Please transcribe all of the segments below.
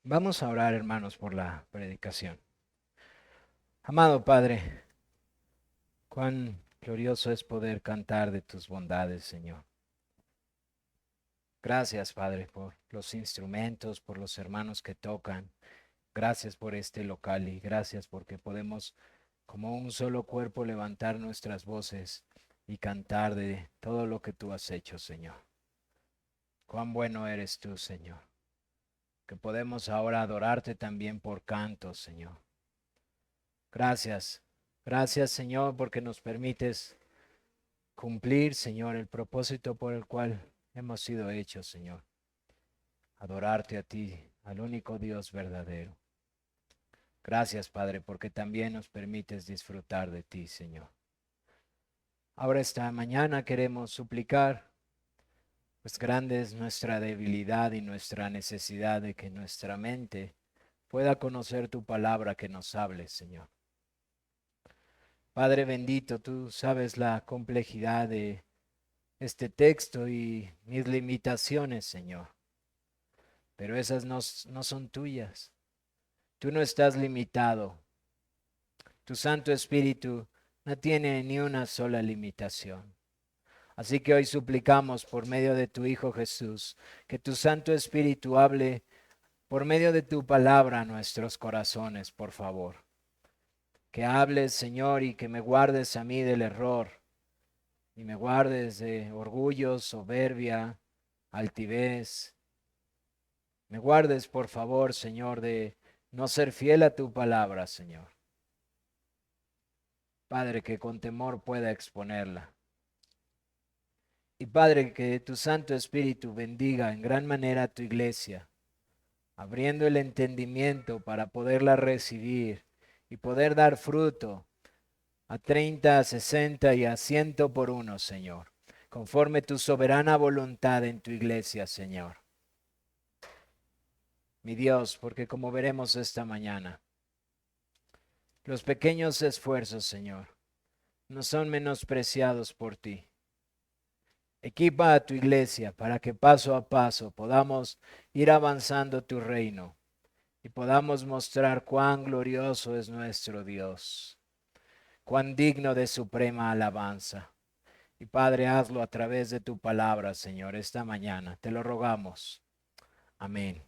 Vamos a orar, hermanos, por la predicación. Amado Padre, cuán glorioso es poder cantar de tus bondades, Señor. Gracias, Padre, por los instrumentos, por los hermanos que tocan. Gracias por este local y gracias porque podemos, como un solo cuerpo, levantar nuestras voces y cantar de todo lo que tú has hecho, Señor. Cuán bueno eres tú, Señor, que podemos ahora adorarte también por cantos, Señor. Gracias, gracias, Señor, porque nos permites cumplir, Señor, el propósito por el cual hemos sido hechos, Señor. Adorarte a ti, al único Dios verdadero. Gracias, Padre, porque también nos permites disfrutar de ti, Señor. Ahora esta mañana queremos suplicar, pues grande es nuestra debilidad y nuestra necesidad de que nuestra mente pueda conocer tu palabra que nos hable, Señor. Padre bendito, tú sabes la complejidad de este texto y mis limitaciones, Señor. Pero esas no son tuyas. Tú no estás limitado. Tu Santo Espíritu no tiene ni una sola limitación. Así que hoy suplicamos por medio de tu Hijo Jesús, que tu Santo Espíritu hable por medio de tu palabra a nuestros corazones, por favor. Que hables, Señor, y que me guardes a mí del error, y me guardes de orgullo, soberbia, altivez. Me guardes, por favor, Señor, de no ser fiel a tu palabra, Señor. Padre, que con temor pueda exponerla. Y Padre, que tu Santo Espíritu bendiga en gran manera a tu iglesia, abriendo el entendimiento para poderla recibir y poder dar fruto a 30, a 60 y a 100 por uno, Señor, conforme tu soberana voluntad en tu iglesia, Señor. Mi Dios, porque como veremos esta mañana, los pequeños esfuerzos, Señor, no son menospreciados por ti. Equipa a tu iglesia para que paso a paso podamos ir avanzando tu reino y podamos mostrar cuán glorioso es nuestro Dios, cuán digno de suprema alabanza. Y Padre, hazlo a través de tu palabra, Señor, esta mañana. Te lo rogamos. Amén.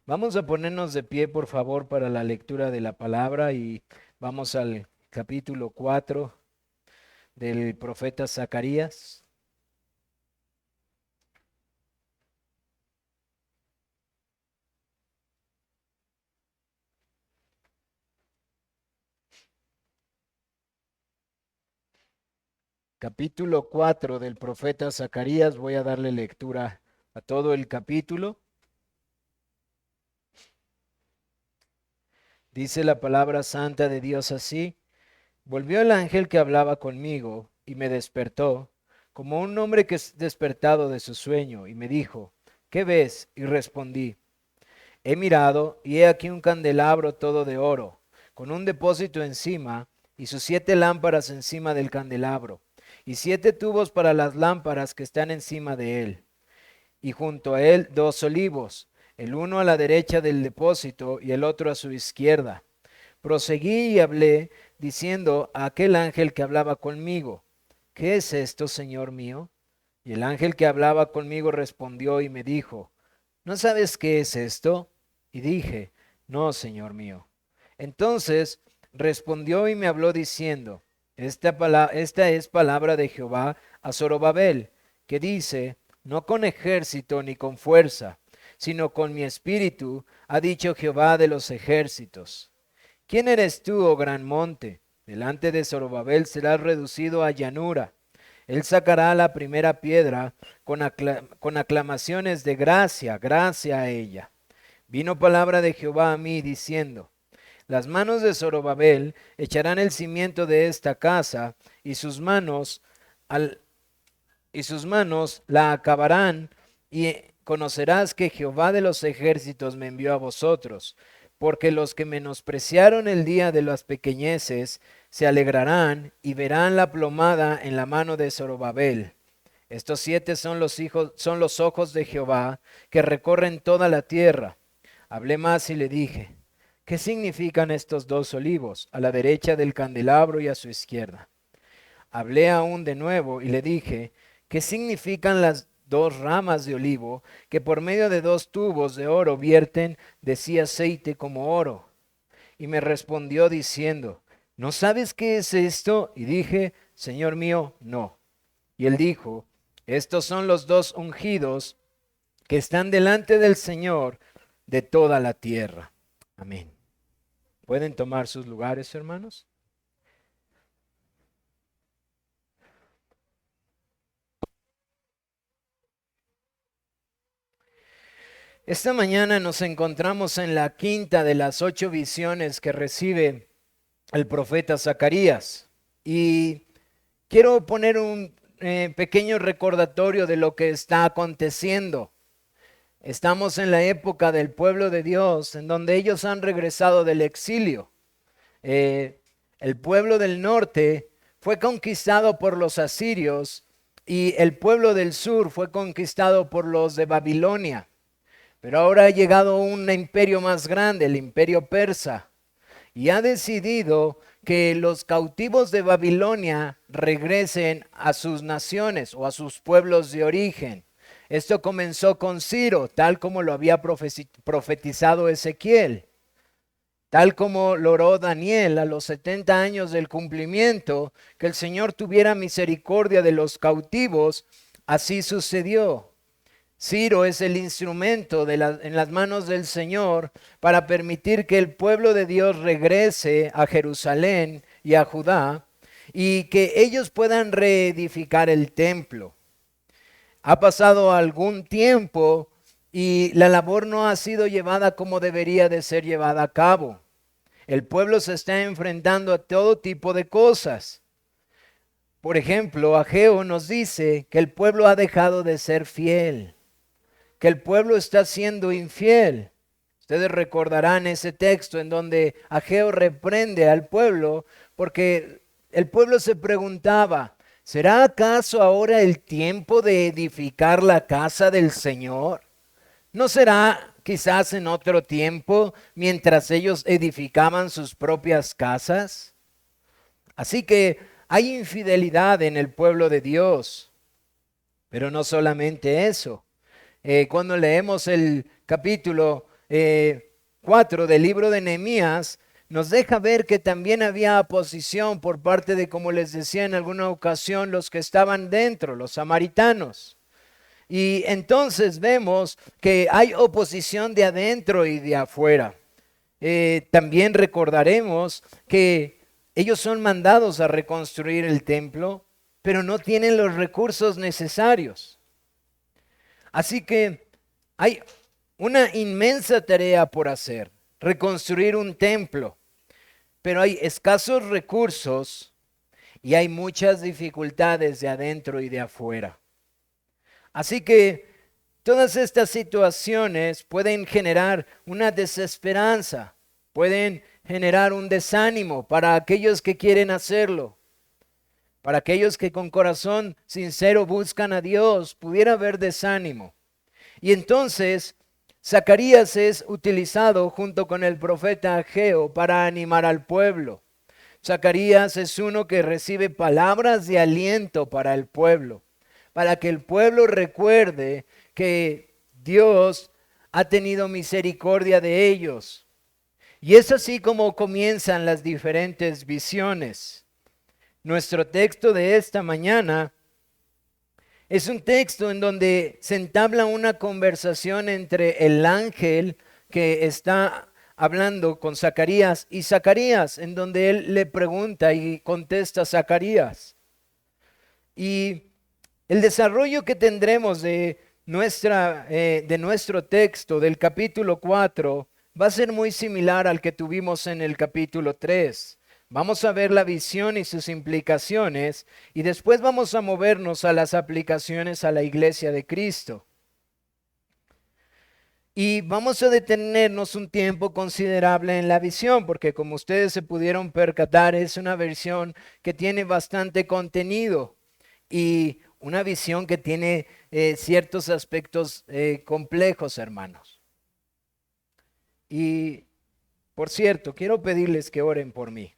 Vamos a ponernos de pie, por favor, para la lectura de la palabra y vamos al capítulo 4 del profeta Zacarías. Capítulo 4 del profeta Zacarías. Voy a darle lectura a todo el capítulo. Dice la palabra santa de Dios así: Volvió el ángel que hablaba conmigo y me despertó, como un hombre que es despertado de su sueño, y me dijo, ¿qué ves? Y respondí, he mirado, y he aquí un candelabro todo de oro, con un depósito encima, y sus 7 lámparas encima del candelabro, y 7 tubos para las lámparas que están encima de él, y junto a él 2 olivos, el uno a la derecha del depósito y el otro a su izquierda. Proseguí y hablé, diciendo a aquel ángel que hablaba conmigo, ¿qué es esto, Señor mío? Y el ángel que hablaba conmigo respondió y me dijo, ¿no sabes qué es esto? Y dije, no, Señor mío. Entonces respondió y me habló diciendo, esta es palabra de Jehová a Zorobabel, que dice, no con ejército ni con fuerza, sino con mi espíritu, ha dicho Jehová de los ejércitos. ¿Quién eres tú, oh gran monte? Delante de Zorobabel serás reducido a llanura. Él sacará la primera piedra con aclamaciones de gracia, gracia a ella. Vino palabra de Jehová a mí diciendo, las manos de Zorobabel echarán el cimiento de esta casa y al- y sus manos la acabarán, y conocerás que Jehová de los ejércitos me envió a vosotros, porque los que menospreciaron el día de las pequeñeces se alegrarán y verán la plomada en la mano de Zorobabel. Estos 7 son los ojos de Jehová que recorren toda la tierra. Hablé más y le dije, ¿qué significan estos dos olivos, a la derecha del candelabro y a su izquierda? Hablé aún de nuevo y le dije, ¿qué significan las dos ramas de olivo que por medio de dos tubos de oro vierten de sí aceite como oro? Y me respondió diciendo, ¿no sabes qué es esto? Y dije, Señor mío, no. Y él dijo, estos son los dos ungidos que están delante del Señor de toda la tierra. Amén. ¿Pueden tomar sus lugares, hermanos? Esta mañana nos encontramos en la quinta de las 8 visiones que recibe el profeta Zacarías. Y quiero poner un pequeño recordatorio de lo que está aconteciendo. Estamos en la época del pueblo de Dios, en donde ellos han regresado del exilio. El pueblo del norte fue conquistado por los asirios y el pueblo del sur fue conquistado por los de Babilonia. Pero ahora ha llegado un imperio más grande, el imperio persa, y ha decidido que los cautivos de Babilonia regresen a sus naciones o a sus pueblos de origen. Esto comenzó con Ciro, tal como lo había profetizado Ezequiel, tal como lo oró Daniel a los 70 años del cumplimiento, que el Señor tuviera misericordia de los cautivos. Así sucedió. Ciro es el instrumento en las manos del Señor para permitir que el pueblo de Dios regrese a Jerusalén y a Judá y que ellos puedan reedificar el templo. Ha pasado algún tiempo y la labor no ha sido llevada como debería de ser llevada a cabo. El pueblo se está enfrentando a todo tipo de cosas. Por ejemplo, Ageo nos dice que el pueblo ha dejado de ser fiel, que el pueblo está siendo infiel. Ustedes recordarán ese texto en donde Ageo reprende al pueblo porque el pueblo se preguntaba, ¿será acaso ahora el tiempo de edificar la casa del Señor? ¿No será quizás en otro tiempo mientras ellos edificaban sus propias casas? Así que hay infidelidad en el pueblo de Dios, pero no solamente eso. Cuando leemos el capítulo 4 del libro de Nehemías, nos deja ver que también había oposición por parte de, como les decía en alguna ocasión, los que estaban dentro, los samaritanos. Y entonces vemos que hay oposición de adentro y de afuera. También recordaremos que ellos son mandados a reconstruir el templo, pero no tienen los recursos necesarios. Así que hay una inmensa tarea por hacer, reconstruir un templo, pero hay escasos recursos y hay muchas dificultades de adentro y de afuera. Así que todas estas situaciones pueden generar una desesperanza, pueden generar un desánimo para aquellos que quieren hacerlo. Para aquellos que con corazón sincero buscan a Dios, pudiera haber desánimo. Y entonces Zacarías es utilizado junto con el profeta Ageo para animar al pueblo. Zacarías es uno que recibe palabras de aliento para el pueblo, para que el pueblo recuerde que Dios ha tenido misericordia de ellos. Y es así como comienzan las diferentes visiones. Nuestro texto de esta mañana es un texto en donde se entabla una conversación entre el ángel que está hablando con Zacarías y Zacarías, en donde él le pregunta y contesta a Zacarías. Y el desarrollo que tendremos de nuestro texto del capítulo 4 va a ser muy similar al que tuvimos en el capítulo 3. Vamos a ver la visión y sus implicaciones y después vamos a movernos a las aplicaciones a la iglesia de Cristo. Y vamos a detenernos un tiempo considerable en la visión, porque como ustedes se pudieron percatar, es una versión que tiene bastante contenido y una visión que tiene ciertos aspectos complejos, hermanos. Y, por cierto, quiero pedirles que oren por mí.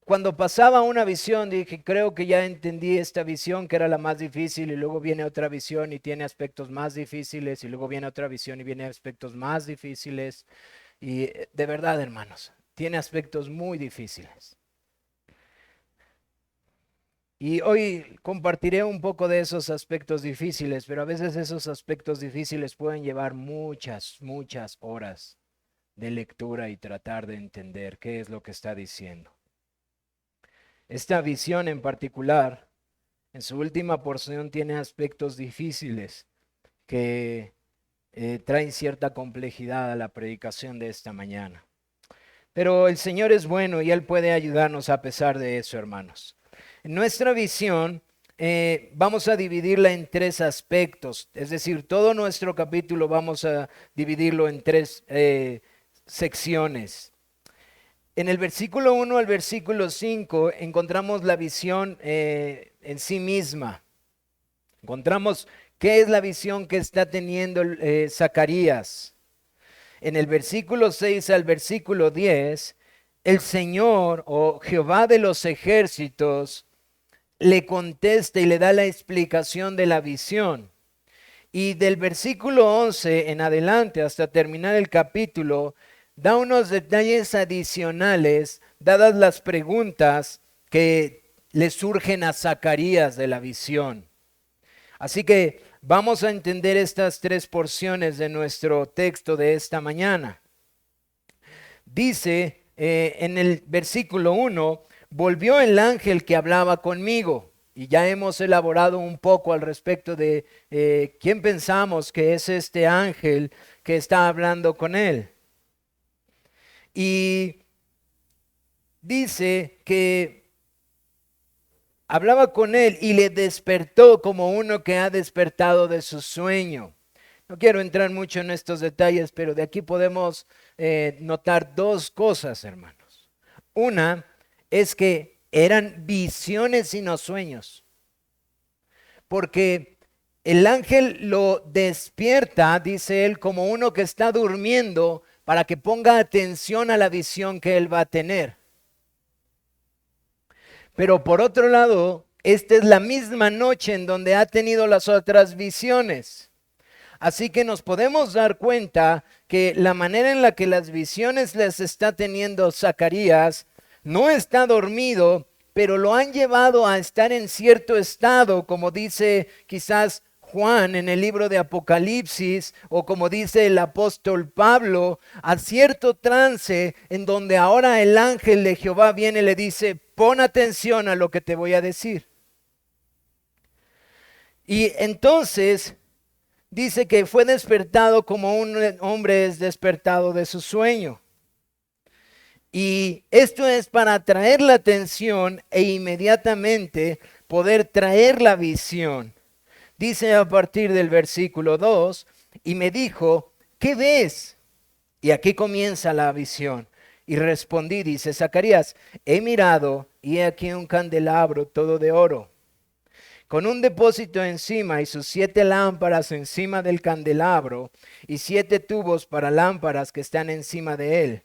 Cuando pasaba una visión, dije, creo que ya entendí esta visión que era la más difícil, y luego viene otra visión y tiene aspectos más difíciles, y luego viene otra visión y viene aspectos más difíciles. Y de verdad, hermanos, tiene aspectos muy difíciles. Y hoy compartiré un poco de esos aspectos difíciles, pero a veces esos aspectos difíciles pueden llevar muchas horas de lectura y tratar de entender qué es lo que está diciendo. Esta visión en particular, en su última porción, tiene aspectos difíciles que traen cierta complejidad a la predicación de esta mañana. Pero el Señor es bueno y Él puede ayudarnos a pesar de eso, hermanos. En nuestra visión vamos a dividirla en tres aspectos, es decir, todo nuestro capítulo vamos a dividirlo en tres secciones. En el versículo 1 al versículo 5 encontramos la visión en sí misma. Encontramos qué es la visión que está teniendo Zacarías. En el versículo 6 al versículo 10, el Señor o Jehová de los ejércitos le contesta y le da la explicación de la visión. Y del versículo 11 en adelante hasta terminar el capítulo, da unos detalles adicionales dadas las preguntas que le surgen a Zacarías de la visión. Así que vamos a entender estas tres porciones de nuestro texto de esta mañana. Dice en el versículo 1, volvió el ángel que hablaba conmigo. Y ya hemos elaborado un poco al respecto de quién pensamos que es este ángel que está hablando con él. Y dice que hablaba con él y le despertó como uno que ha despertado de su sueño. No quiero entrar mucho en estos detalles, pero de aquí podemos notar dos cosas, hermanos. Una es que eran visiones y no sueños, porque el ángel lo despierta, dice él, como uno que está durmiendo para que ponga atención a la visión que él va a tener. Pero por otro lado, esta es la misma noche en donde ha tenido las otras visiones. Así que nos podemos dar cuenta que la manera en la que las visiones les está teniendo Zacarías, no está dormido, pero lo han llevado a estar en cierto estado, como dice quizás Juan en el libro de Apocalipsis, o como dice el apóstol Pablo, a cierto trance en donde ahora el ángel de Jehová viene y le dice, pon atención a lo que te voy a decir. Y entonces dice que fue despertado como un hombre es despertado de su sueño. Y esto es para atraer la atención e inmediatamente poder traer la visión. Dice a partir del versículo 2, y me dijo, ¿qué ves? Y aquí comienza la visión. Y respondí, dice Zacarías, he mirado y he aquí un candelabro todo de oro, con un depósito encima y sus 7 lámparas encima del candelabro y 7 tubos para lámparas que están encima de él.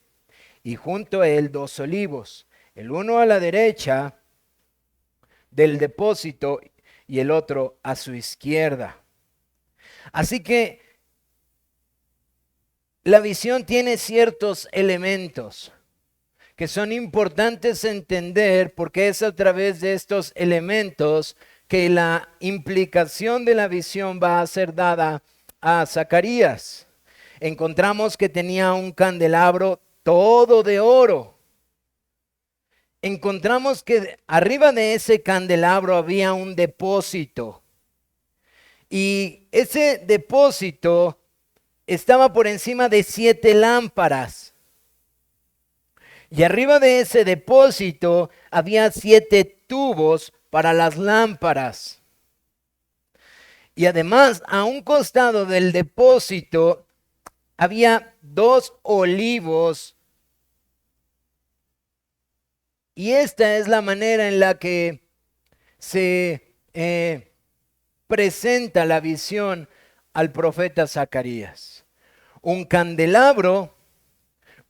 Y junto a él 2 olivos, el uno a la derecha del depósito y el otro a su izquierda. Así que la visión tiene ciertos elementos que son importantes entender, porque es a través de estos elementos que la implicación de la visión va a ser dada a Zacarías. Encontramos que tenía un candelabro todo de oro. Encontramos que arriba de ese candelabro había un depósito. Y ese depósito estaba por encima de 7 lámparas. Y arriba de ese depósito había 7 tubos para las lámparas. Y además, a un costado del depósito había 2 olivos. Y esta es la manera en la que se presenta la visión al profeta Zacarías. un candelabro,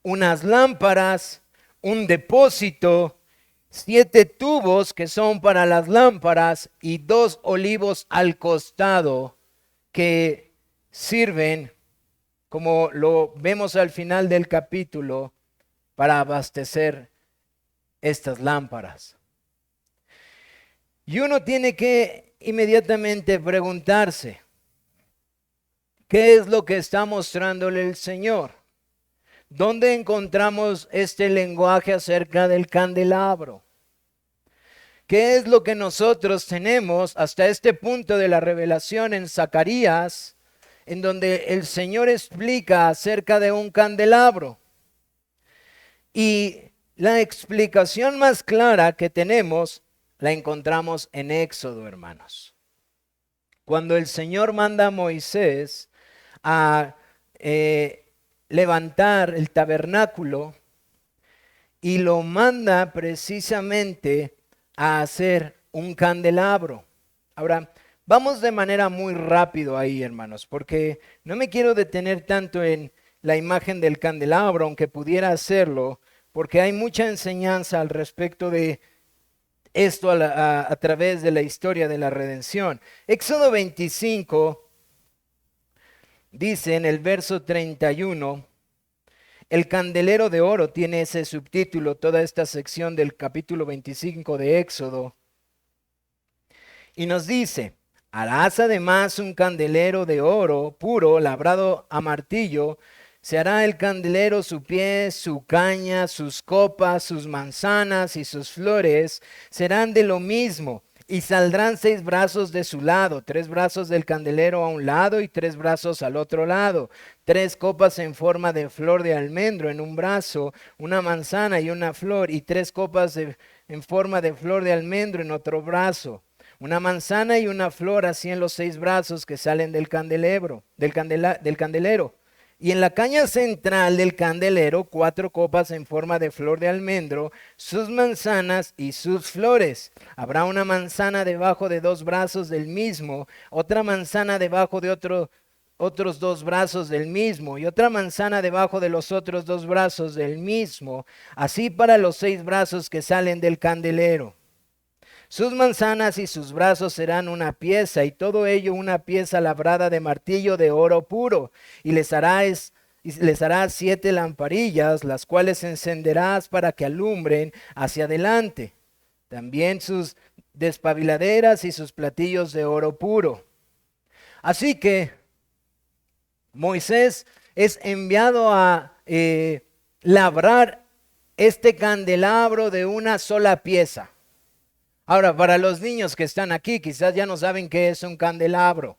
unas lámparas, un depósito, 7 tubos que son para las lámparas y 2 olivos al costado que sirven, como lo vemos al final del capítulo, para abastecer estas lámparas. Y uno tiene que inmediatamente preguntarse, ¿qué es lo que está mostrándole el Señor? ¿Dónde encontramos este lenguaje acerca del candelabro? ¿Qué es lo que nosotros tenemos hasta este punto de la revelación en Zacarías, en donde el Señor explica acerca de un candelabro? Y la explicación más clara que tenemos la encontramos en Éxodo, hermanos. Cuando el Señor manda a Moisés a levantar el tabernáculo y lo manda precisamente a hacer un candelabro. Ahora, vamos de manera muy rápido ahí, hermanos, porque no me quiero detener tanto en la imagen del candelabro, aunque pudiera hacerlo, porque hay mucha enseñanza al respecto de esto a través de la historia de la redención. Éxodo 25 dice en el verso 31, el candelero de oro tiene ese subtítulo, toda esta sección del capítulo 25 de Éxodo. Y nos dice, harás además un candelero de oro puro, labrado a martillo. Se hará el candelero su pie, su caña, sus copas, sus manzanas y sus flores serán de lo mismo. Y saldrán 6 brazos de su lado, 3 brazos del candelero a un lado y 3 brazos al otro lado. 3 copas en forma de flor de almendro en un brazo, una manzana y una flor, y 3 copas en forma de flor de almendro en otro brazo. Una manzana y una flor así en los 6 brazos que salen del candelero. Y en la caña central del candelero, 4 copas en forma de flor de almendro, sus manzanas y sus flores. Habrá una manzana debajo de 2 brazos del mismo, otra manzana debajo de otros 2 brazos del mismo, y otra manzana debajo de los otros 2 brazos del mismo, así para los 6 brazos que salen del candelero. Sus manzanas y sus brazos serán una pieza, y todo ello una pieza labrada de martillo de oro puro, y les harás 7 lamparillas, las cuales encenderás para que alumbren hacia adelante. También sus despabiladeras y sus platillos de oro puro. Así que Moisés es enviado a labrar este candelabro de una sola pieza. Ahora, para los niños que están aquí, quizás ya no saben qué es un candelabro.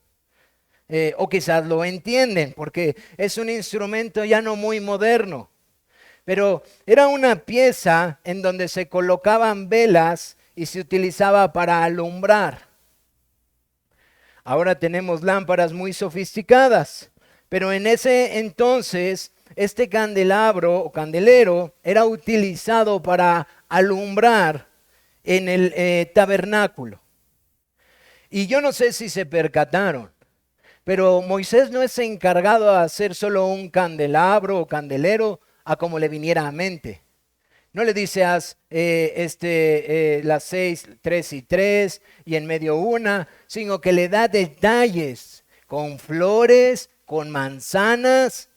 O quizás lo entienden, porque es un instrumento ya no muy moderno. Pero era una pieza en donde se colocaban velas y se utilizaba para alumbrar. Ahora tenemos lámparas muy sofisticadas, pero en ese entonces este candelabro o candelero era utilizado para alumbrar en el tabernáculo. Y yo no sé si se percataron, pero Moisés no es encargado de hacer solo un candelabro o candelero a como le viniera a mente. No le dice haz las 6, 3 y 3 y en medio una, sino que le da detalles con flores, con manzanas.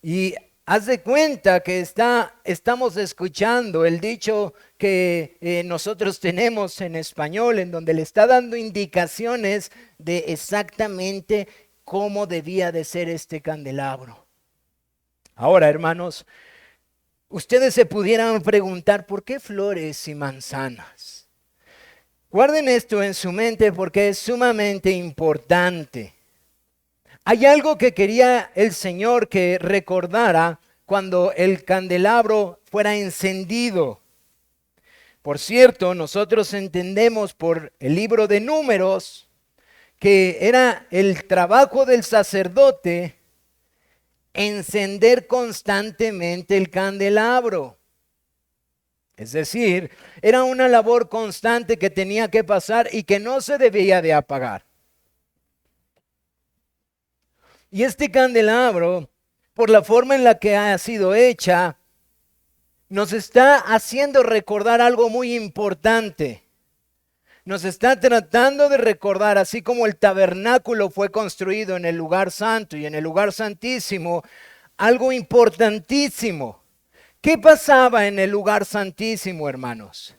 Y haz de cuenta que estamos escuchando el dicho que nosotros tenemos en español, en donde le está dando indicaciones de exactamente cómo debía de ser este candelabro. Ahora, hermanos, ustedes se pudieran preguntar, ¿por qué flores y manzanas? Guarden esto en su mente porque es sumamente importante. Hay algo que quería el Señor que recordara cuando el candelabro fuera encendido. Por cierto, nosotros entendemos por el libro de Números que era el trabajo del sacerdote encender constantemente el candelabro. Es decir, era una labor constante que tenía que pasar y que no se debía de apagar. Y este candelabro por la forma en la que ha sido hecha, nos está haciendo recordar algo muy importante. Nos está tratando de recordar, así como el tabernáculo fue construido en el lugar santo y en el lugar santísimo, algo importantísimo. ¿Qué pasaba en el lugar santísimo, hermanos?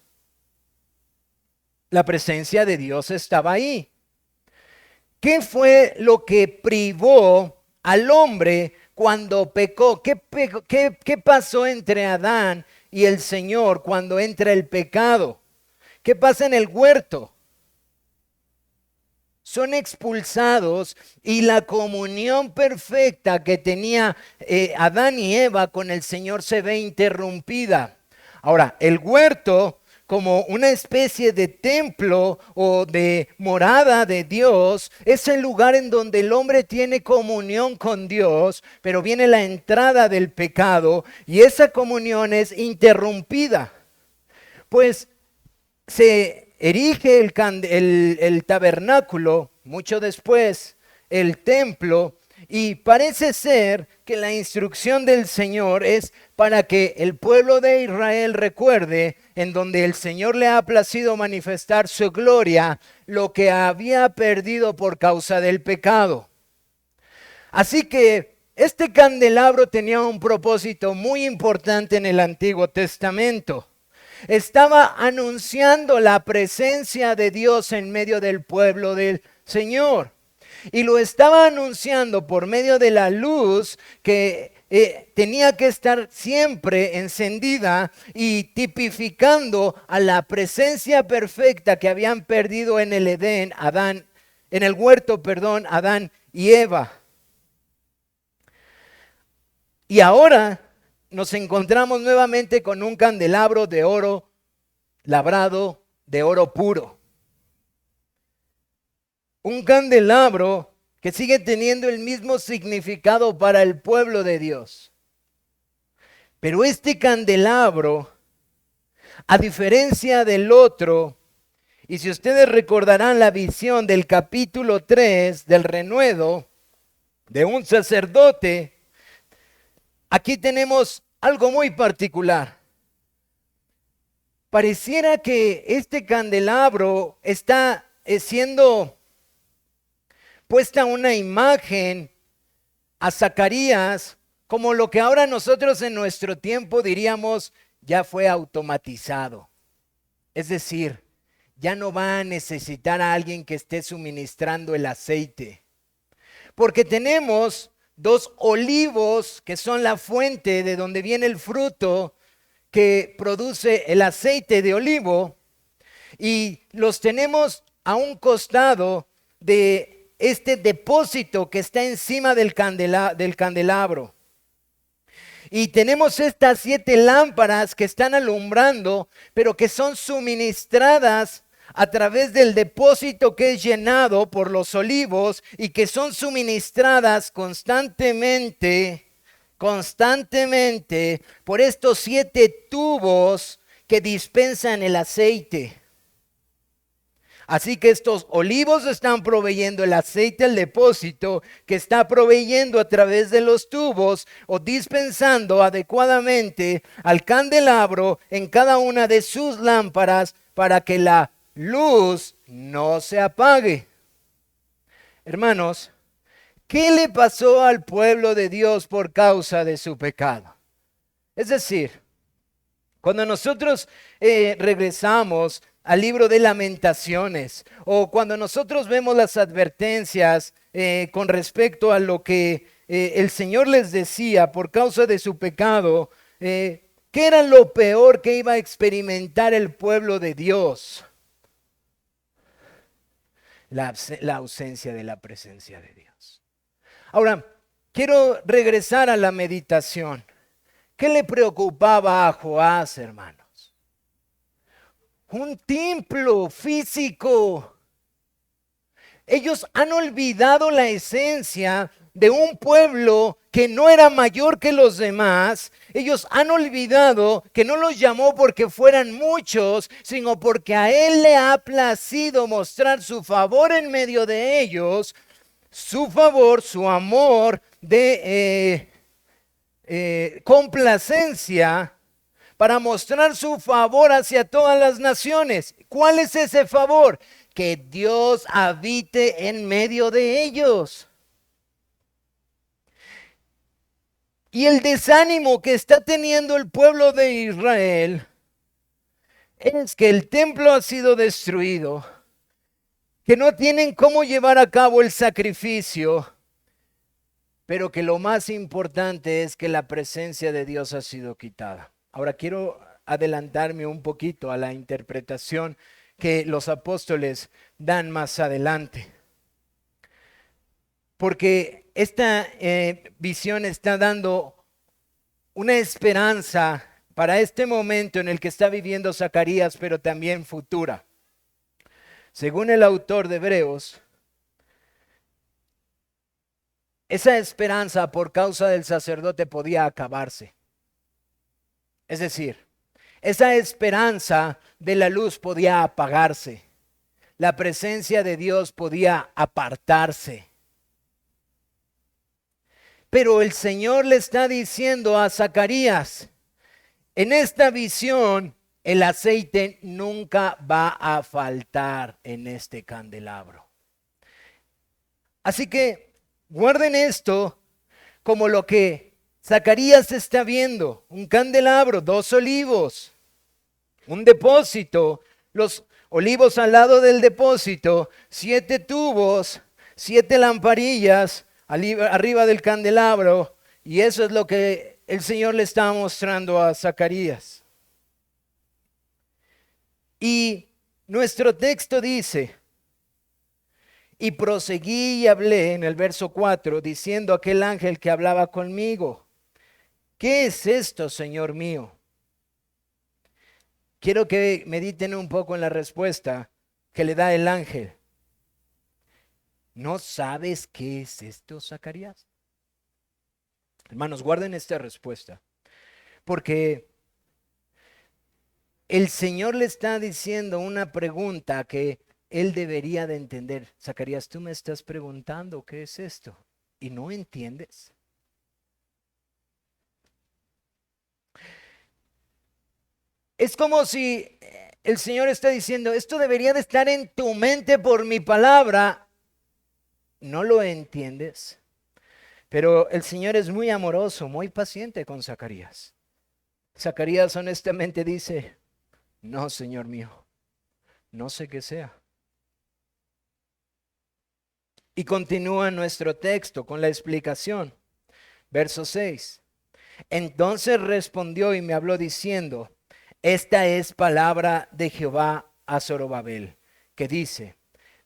La presencia de Dios estaba ahí. ¿Qué fue lo que privó al hombre cuando pecó? ¿Qué pasó entre Adán y el Señor cuando entra el pecado? ¿Qué pasa en el huerto? Son expulsados y la comunión perfecta que tenía Adán y Eva con el Señor se ve interrumpida. Ahora, el huerto, como una especie de templo o de morada de Dios, es el lugar en donde el hombre tiene comunión con Dios, pero viene la entrada del pecado y esa comunión es interrumpida. Pues se erige el tabernáculo, mucho después el templo, y parece ser que la instrucción del Señor es para que el pueblo de Israel recuerde en donde el Señor le ha placido manifestar su gloria, lo que había perdido por causa del pecado. Así que este candelabro tenía un propósito muy importante en el Antiguo Testamento. Estaba anunciando la presencia de Dios en medio del pueblo del Señor. Y lo estaba anunciando por medio de la luz que tenía que estar siempre encendida y tipificando a la presencia perfecta que habían perdido en el Edén, en el huerto, Adán y Eva. Y ahora nos encontramos nuevamente con un candelabro de oro labrado de oro puro. Un candelabro que sigue teniendo el mismo significado para el pueblo de Dios. Pero este candelabro, a diferencia del otro, y si ustedes recordarán la visión del capítulo 3 del renuevo de un sacerdote, aquí tenemos algo muy particular. Pareciera que este candelabro está siendo puesta una imagen a Zacarías como lo que ahora nosotros en nuestro tiempo diríamos ya fue automatizado. Es decir, ya no va a necesitar a alguien que esté suministrando el aceite. Porque tenemos dos olivos que son la fuente de donde viene el fruto que produce el aceite de olivo y los tenemos a un costado de este depósito que está encima del candelabro. Y tenemos estas 7 lámparas que están alumbrando, pero que son suministradas a través del depósito que es llenado por los olivos y que son suministradas constantemente por estos 7 tubos que dispensan el aceite. Así que estos olivos están proveyendo el aceite al depósito que está proveyendo a través de los tubos o dispensando adecuadamente al candelabro en cada una de sus lámparas para que la luz no se apague. Hermanos, ¿qué le pasó al pueblo de Dios por causa de su pecado? Es decir, cuando nosotros regresamos al libro de Lamentaciones o cuando nosotros vemos las advertencias con respecto a lo que el Señor les decía por causa de su pecado, ¿qué era lo peor que iba a experimentar el pueblo de Dios? La ausencia de la presencia de Dios. Ahora, quiero regresar a la meditación. ¿Qué le preocupaba a Joás, hermanos? Un templo físico. Ellos han olvidado la esencia de un pueblo que no era mayor que los demás. Ellos han olvidado que no los llamó porque fueran muchos, sino porque a Él le ha placido mostrar su favor en medio de ellos, su favor, su amor de complacencia para mostrar su favor hacia todas las naciones. ¿Cuál es ese favor? Que Dios habite en medio de ellos. Y el desánimo que está teniendo el pueblo de Israel es que el templo ha sido destruido, que no tienen cómo llevar a cabo el sacrificio, pero que lo más importante es que la presencia de Dios ha sido quitada. Ahora quiero adelantarme un poquito a la interpretación que los apóstoles dan más adelante, porque esta visión está dando una esperanza para este momento en el que está viviendo Zacarías, pero también futura. Según el autor de Hebreos, esa esperanza por causa del sacerdote podía acabarse. Es decir, esa esperanza de la luz podía apagarse. La presencia de Dios podía apartarse. Pero el Señor le está diciendo a Zacarías, en esta visión, el aceite nunca va a faltar en este candelabro. Así que guarden esto como lo que Zacarías está viendo: un candelabro, 2 olivos, un depósito, los olivos al lado del depósito, 7 tubos, 7 lamparillas arriba del candelabro, y eso es lo que el Señor le está mostrando a Zacarías. Y nuestro texto dice: y proseguí y hablé, en el verso 4, diciendo a aquel ángel que hablaba conmigo: ¿qué es esto, Señor mío? Quiero que mediten un poco en la respuesta que le da el ángel. ¿No sabes qué es esto, Zacarías? Hermanos, guarden esta respuesta, porque el Señor le está diciendo una pregunta que él debería de entender. Zacarías, tú me estás preguntando qué es esto y no entiendes. Es como si el Señor está diciendo: esto debería de estar en tu mente por mi palabra. ¿No lo entiendes? Pero el Señor es muy amoroso, muy paciente con Zacarías. Zacarías honestamente dice: no, Señor mío, no sé qué sea. Y continúa nuestro texto con la explicación. Verso 6. Entonces respondió y me habló diciendo: esta es palabra de Jehová a Zorobabel, que dice: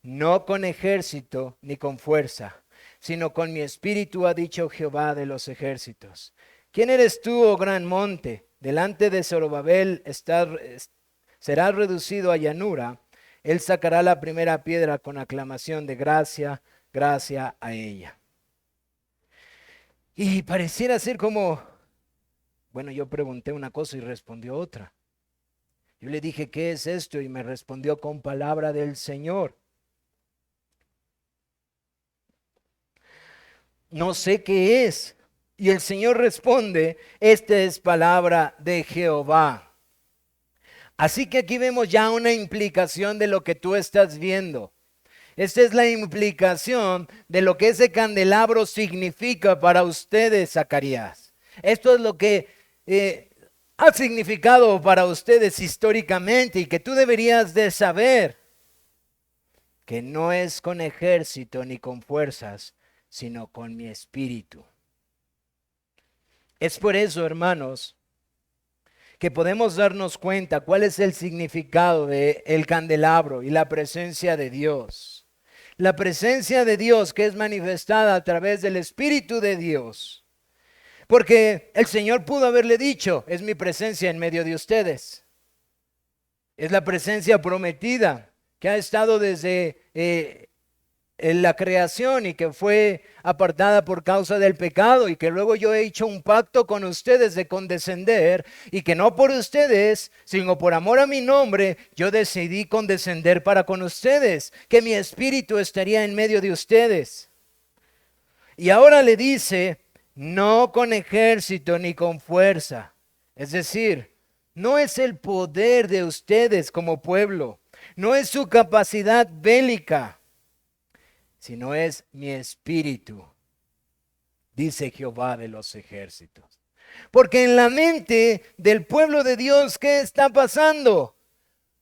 no con ejército ni con fuerza, sino con mi espíritu, ha dicho Jehová de los ejércitos. ¿Quién eres tú, oh gran monte? Delante de Zorobabel serás reducido a llanura. Él sacará la primera piedra con aclamación de gracia, gracia a ella. Y pareciera ser como, bueno, yo pregunté una cosa y respondió otra. Yo le dije: ¿qué es esto? Y me respondió con palabra del Señor. No sé qué es. Y el Señor responde: esta es palabra de Jehová. Así que aquí vemos ya una implicación de lo que tú estás viendo. Esta es la implicación de lo que ese candelabro significa para ustedes, Zacarías. Esto es lo que ha significado para ustedes históricamente, y que tú deberías de saber: que no es con ejército ni con fuerzas, sino con mi espíritu. Es por eso, hermanos, que podemos darnos cuenta cuál es el significado del candelabro y la presencia de Dios. La presencia de Dios que es manifestada a través del Espíritu de Dios. Porque el Señor pudo haberle dicho: es mi presencia en medio de ustedes. Es la presencia prometida que ha estado desde en la creación y que fue apartada por causa del pecado, y que luego yo he hecho un pacto con ustedes de condescender, y que no por ustedes, sino por amor a mi nombre, yo decidí condescender para con ustedes, que mi espíritu estaría en medio de ustedes. Y ahora le dice: no con ejército ni con fuerza. Es decir, no es el poder de ustedes como pueblo, no es su capacidad bélica, sino es mi espíritu, dice Jehová de los ejércitos. Porque en la mente del pueblo de Dios, ¿qué está pasando?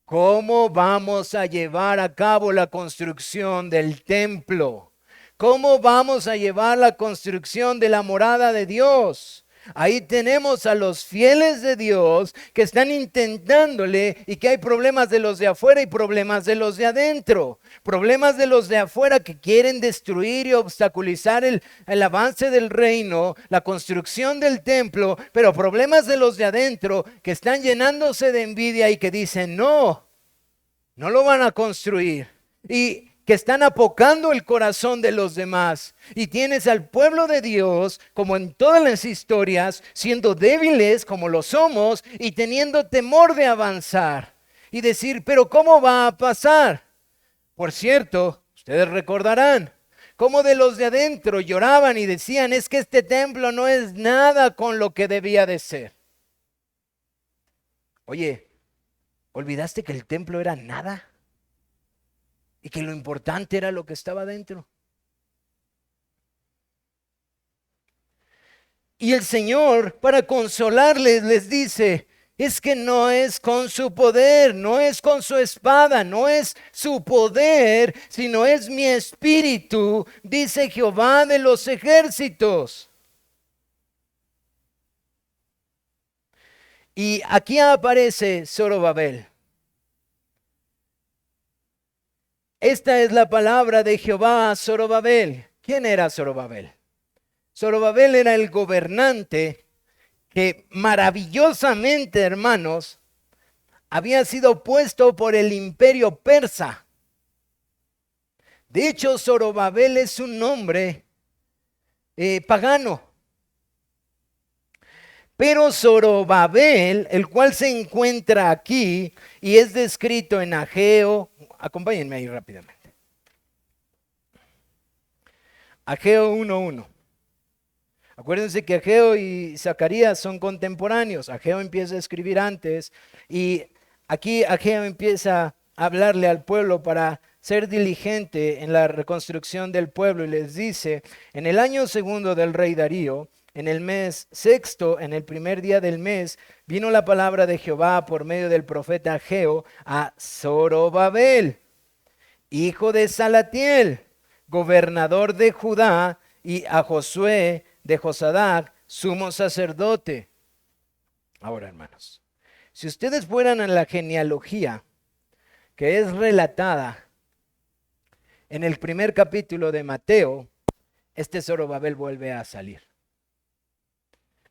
¿Cómo vamos a llevar a cabo la construcción del templo? ¿Cómo vamos a llevar la construcción de la morada de Dios? Ahí tenemos a los fieles de Dios que están intentándole y que hay problemas de los de afuera y problemas de los de adentro. Problemas de los de afuera que quieren destruir y obstaculizar el avance del reino, la construcción del templo, pero problemas de los de adentro que están llenándose de envidia y que dicen, no lo van a construir. Y que están apocando el corazón de los demás. Y tienes al pueblo de Dios, como en todas las historias, siendo débiles como lo somos y teniendo temor de avanzar. Y decir, pero ¿cómo va a pasar? Por cierto, ustedes recordarán cómo de los de adentro lloraban y decían, es que este templo no es nada con lo que debía de ser. Oye, ¿olvidaste que el templo era nada? Y que lo importante era lo que estaba dentro. Y el Señor, para consolarles, les dice, es que no es con su poder, no es con su espada, no es su poder, sino es mi espíritu, dice Jehová de los ejércitos. Y aquí aparece Zorobabel. Esta es la palabra de Jehová a Zorobabel. ¿Quién era Zorobabel? Zorobabel era el gobernante que maravillosamente, hermanos, había sido puesto por el imperio persa. De hecho, Zorobabel es un nombre pagano. Pero Zorobabel, el cual se encuentra aquí y es descrito en Ageo, acompáñenme ahí rápidamente. Ageo 1:1. Acuérdense que Ageo y Zacarías son contemporáneos. Ageo empieza a escribir antes y aquí Ageo empieza a hablarle al pueblo para ser diligente en la reconstrucción del pueblo y les dice, en el año segundo del rey Darío, en el mes sexto, en el primer día del mes, vino la palabra de Jehová por medio del profeta Ageo a Zorobabel, hijo de Salatiel, gobernador de Judá, y a Josué de Josadac, sumo sacerdote. Ahora, hermanos, si ustedes fueran a la genealogía que es relatada en el primer capítulo de Mateo, este Zorobabel vuelve a salir.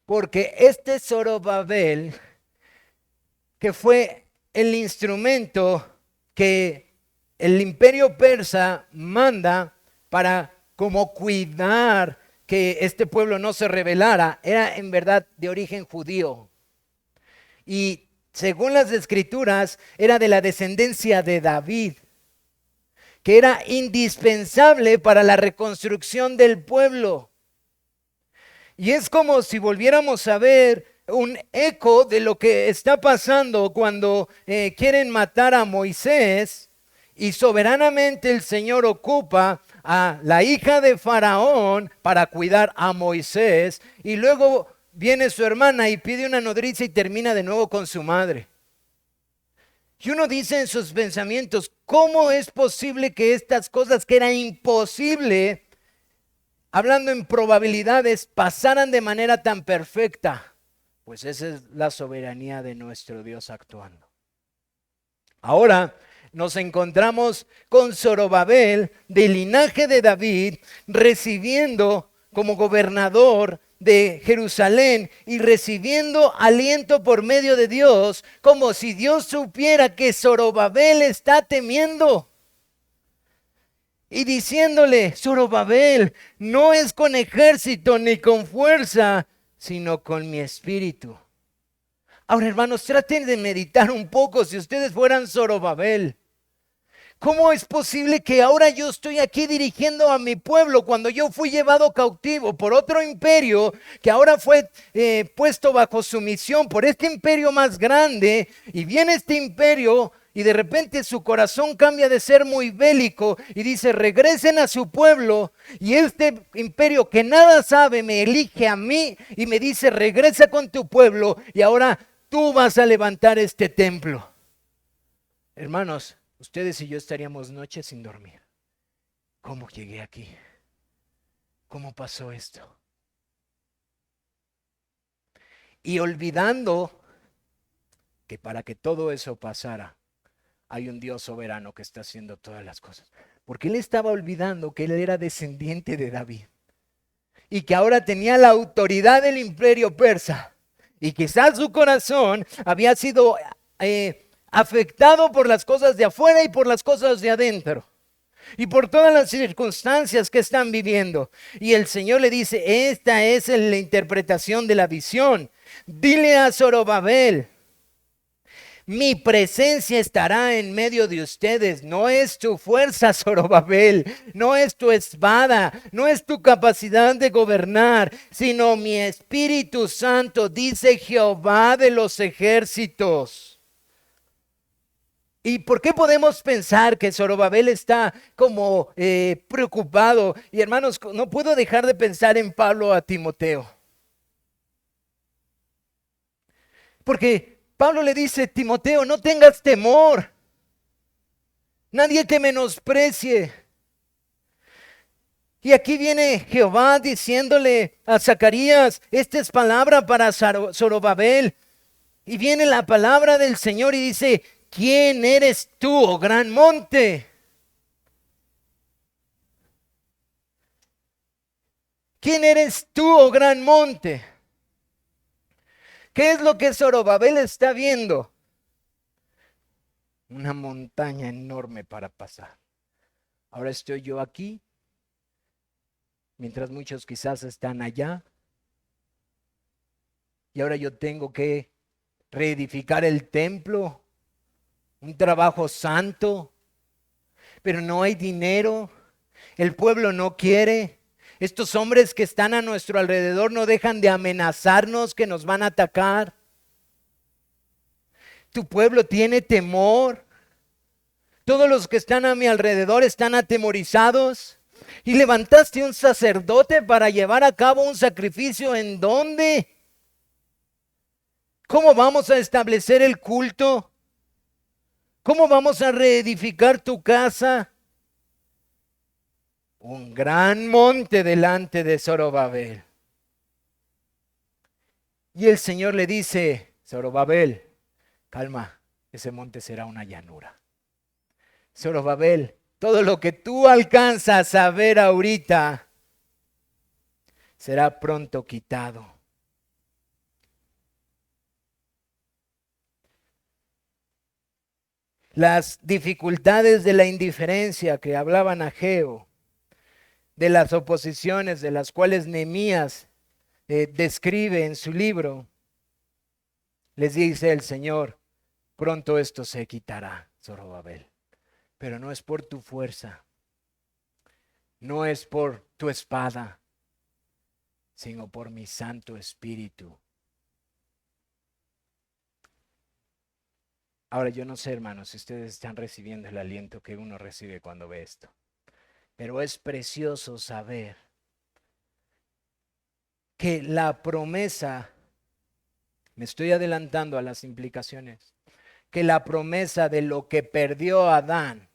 Porque este Zorobabel, que fue el instrumento que el imperio persa manda para como cuidar que este pueblo no se rebelara, era en verdad de origen judío. Y según las escrituras, era de la descendencia de David, que era indispensable para la reconstrucción del pueblo. Y es como si volviéramos a ver un eco de lo que está pasando cuando quieren matar a Moisés y soberanamente el Señor ocupa a la hija de Faraón para cuidar a Moisés y luego viene su hermana y pide una nodriza y termina de nuevo con su madre. Y uno dice en sus pensamientos, ¿cómo es posible que estas cosas que era imposible, hablando en probabilidades, pasaran de manera tan perfecta? Pues esa es la soberanía de nuestro Dios actuando. Ahora nos encontramos con Zorobabel, del linaje de David, recibiendo como gobernador de Jerusalén y recibiendo aliento por medio de Dios, como si Dios supiera que Zorobabel está temiendo. Y diciéndole, Zorobabel, no es con ejército ni con fuerza, sino con mi espíritu. Ahora, hermanos, traten de meditar un poco si ustedes fueran Zorobabel. ¿Cómo es posible que ahora yo estoy aquí dirigiendo a mi pueblo cuando yo fui llevado cautivo por otro imperio que ahora fue puesto bajo sumisión por este imperio más grande? Y viene este imperio y de repente su corazón cambia de ser muy bélico y dice: regresen a su pueblo. Y este imperio que nada sabe me elige a mí y me dice: regresa con tu pueblo y ahora tú vas a levantar este templo. Hermanos, ustedes y yo estaríamos noches sin dormir. ¿Cómo llegué aquí? ¿Cómo pasó esto? Y olvidando que para que todo eso pasara, hay un Dios soberano que está haciendo todas las cosas. Porque él estaba olvidando que él era descendiente de David y que ahora tenía la autoridad del imperio persa. Y quizás su corazón había sido afectado por las cosas de afuera y por las cosas de adentro. Y por todas las circunstancias que están viviendo. Y el Señor le dice: esta es la interpretación de la visión. Dile a Zorobabel: mi presencia estará en medio de ustedes. No es tu fuerza, Zorobabel, no es tu espada, no es tu capacidad de gobernar, sino mi Espíritu Santo, dice Jehová de los ejércitos. ¿Y por qué podemos pensar que Zorobabel está como preocupado? Y hermanos, no puedo dejar de pensar en Pablo a Timoteo. Porque Pablo le dice: Timoteo, no tengas temor. Nadie te menosprecie. Y aquí viene Jehová diciéndole a Zacarías: esta es palabra para Zorobabel. Y viene la palabra del Señor y dice: ¿quién eres tú, oh gran monte? ¿Quién eres tú, oh gran monte? ¿Qué es lo que Zorobabel está viendo? Una montaña enorme para pasar. Ahora estoy yo aquí, mientras muchos quizás están allá. Y ahora yo tengo que reedificar el templo, un trabajo santo, pero no hay dinero, el pueblo no quiere. Estos hombres que están a nuestro alrededor no dejan de amenazarnos que nos van a atacar. Tu pueblo tiene temor. Todos los que están a mi alrededor están atemorizados. Y levantaste un sacerdote para llevar a cabo un sacrificio. ¿En dónde? ¿Cómo vamos a establecer el culto? ¿Cómo vamos a reedificar tu casa? Un gran monte delante de Zorobabel. Y el Señor le dice: Zorobabel, calma, ese monte será una llanura. Zorobabel, todo lo que tú alcanzas a ver ahorita será pronto quitado. Las dificultades de la indiferencia que hablaban Ageo, de las oposiciones de las cuales Nehemías describe en su libro, les dice el Señor: pronto esto se quitará, Zorobabel, pero no es por tu fuerza, no es por tu espada, sino por mi Santo Espíritu. Ahora, yo no sé, hermanos, si ustedes están recibiendo el aliento que uno recibe cuando ve esto, pero es precioso saber que la promesa, me estoy adelantando a las implicaciones, que la promesa de lo que perdió Adán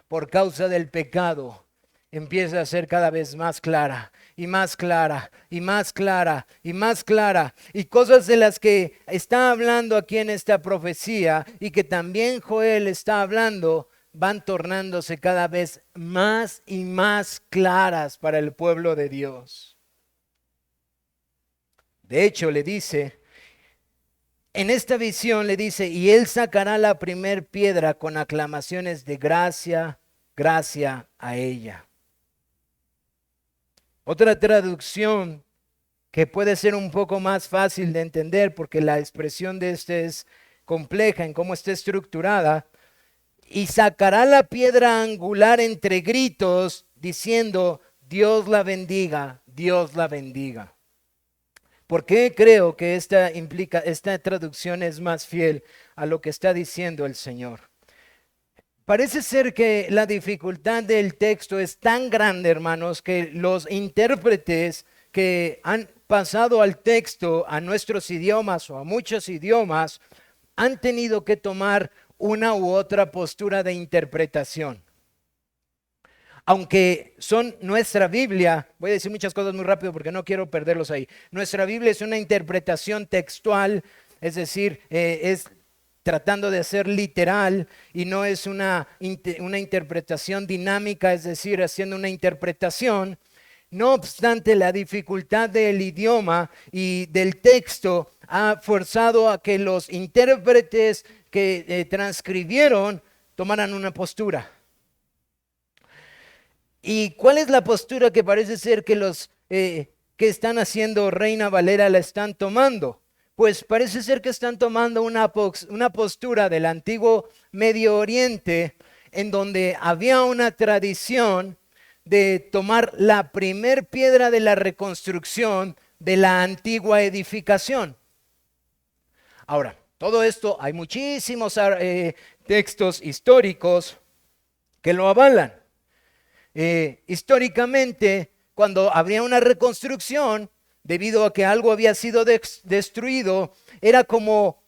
por causa del pecado empieza a ser cada vez más clara y más clara y más clara y más clara. Y cosas de las que está hablando aquí en esta profecía y que también Joel está hablando van tornándose cada vez más y más claras para el pueblo de Dios. De hecho, le dice, en esta visión le dice: y él sacará la primer piedra con aclamaciones de gracia, gracia a ella. Otra traducción que puede ser un poco más fácil de entender, porque la expresión de este es compleja en cómo está estructurada, y sacará la piedra angular entre gritos, diciendo, Dios la bendiga, Dios la bendiga. ¿Por qué creo que esta traducción es más fiel a lo que está diciendo el Señor? Parece ser que la dificultad del texto es tan grande, hermanos, que los intérpretes que han pasado al texto a nuestros idiomas o a muchos idiomas han tenido que tomar una u otra postura de interpretación. Aunque son nuestra Biblia, voy a decir muchas cosas muy rápido porque no quiero perderlos ahí. Nuestra Biblia es una interpretación textual, es decir, es tratando de ser literal y no es una interpretación dinámica, es decir, haciendo una interpretación. No obstante, la dificultad del idioma y del texto ha forzado a que los intérpretes que transcribieron tomaran una postura. ¿Y cuál es la postura que parece ser que los que están haciendo Reina Valera la están tomando? Pues parece ser que están tomando una postura del antiguo Medio Oriente en donde había una tradición de tomar la primer piedra de la reconstrucción de la antigua edificación. Ahora, todo esto, hay muchísimos textos históricos que lo avalan. Históricamente, cuando había una reconstrucción, debido a que algo había sido destruido, era como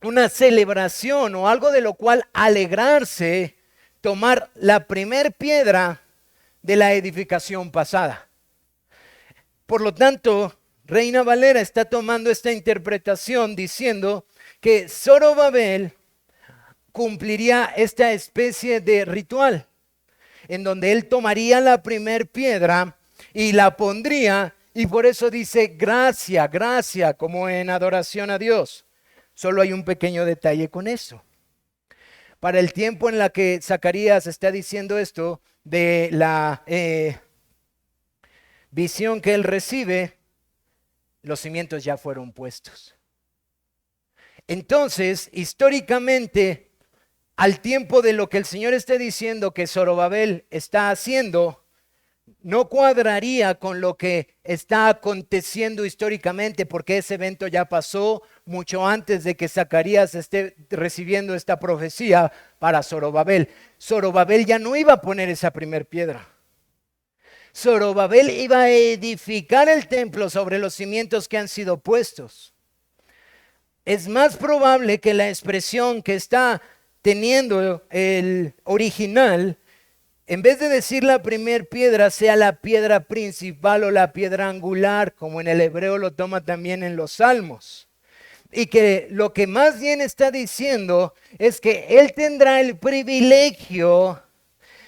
una celebración o algo de lo cual alegrarse, tomar la primer piedra de la edificación pasada. Por lo tanto, Reina Valera está tomando esta interpretación diciendo que Zorobabel cumpliría esta especie de ritual en donde él tomaría la primer piedra y la pondría, y por eso dice gracia, gracia, como en adoración a Dios. Solo hay un pequeño detalle con eso. Para el tiempo en la que Zacarías está diciendo esto de la visión que él recibe, los cimientos ya fueron puestos. Entonces, históricamente, al tiempo de lo que el Señor está diciendo que Zorobabel está haciendo, no cuadraría con lo que está aconteciendo históricamente, porque ese evento ya pasó mucho antes de que Zacarías esté recibiendo esta profecía para Zorobabel. Zorobabel ya no iba a poner esa primer piedra. Zorobabel iba a edificar el templo sobre los cimientos que han sido puestos. Es más probable que la expresión que está teniendo el original, en vez de decir la primer piedra, sea la piedra principal o la piedra angular, como en el hebreo lo toma también en los Salmos. Y que lo que más bien está diciendo es que él tendrá el privilegio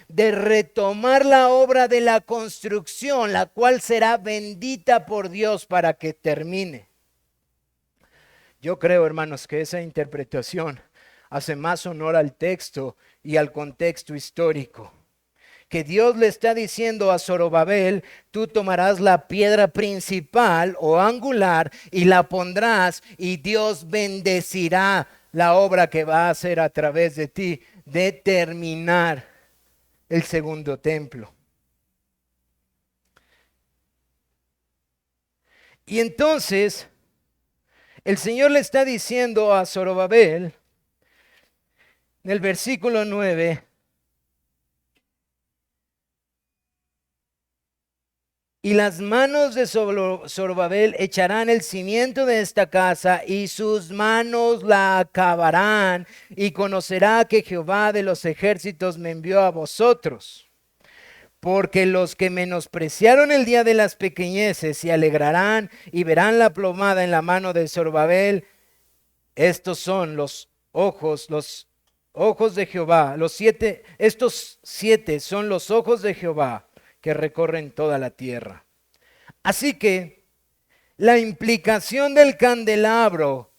de retomar la obra de la construcción, la cual será bendita por Dios para que termine. Yo creo, hermanos, que esa interpretación hace más honor al texto y al contexto histórico. Que Dios le está diciendo a Zorobabel, tú tomarás la piedra principal o angular y la pondrás, y Dios bendecirá la obra que va a hacer a través de ti de terminar el segundo templo. Y entonces el Señor le está diciendo a Zorobabel en el versículo 9, y las manos de Zorobabel echarán el cimiento de esta casa, y sus manos la acabarán, y conocerá que Jehová de los ejércitos me envió a vosotros. Porque los que menospreciaron el día de las pequeñeces se alegrarán y verán la plomada en la mano de Zorobabel. Estos son los ojos de Jehová. Estos 7 son los ojos de Jehová que recorren toda la tierra. Así que la implicación del candelabro,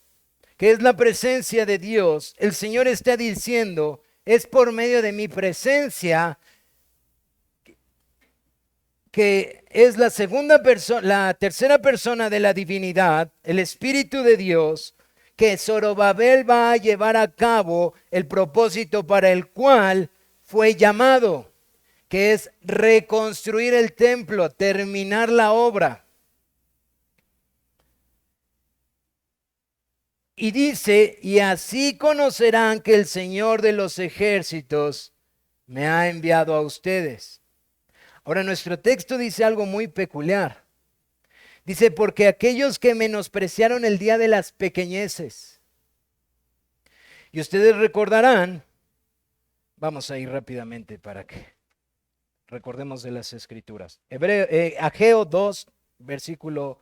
que es la presencia de Dios, el Señor está diciendo, es por medio de mi presencia, que es la tercera persona de la divinidad, el Espíritu de Dios, que Zorobabel va a llevar a cabo el propósito para el cual fue llamado, que es reconstruir el templo, terminar la obra. Y dice, y así conocerán que el Señor de los ejércitos me ha enviado a ustedes. Ahora nuestro texto dice algo muy peculiar. Dice, porque aquellos que menospreciaron el día de las pequeñeces. Y ustedes recordarán, vamos a ir rápidamente para que recordemos de las escrituras. Ageo 2, versículo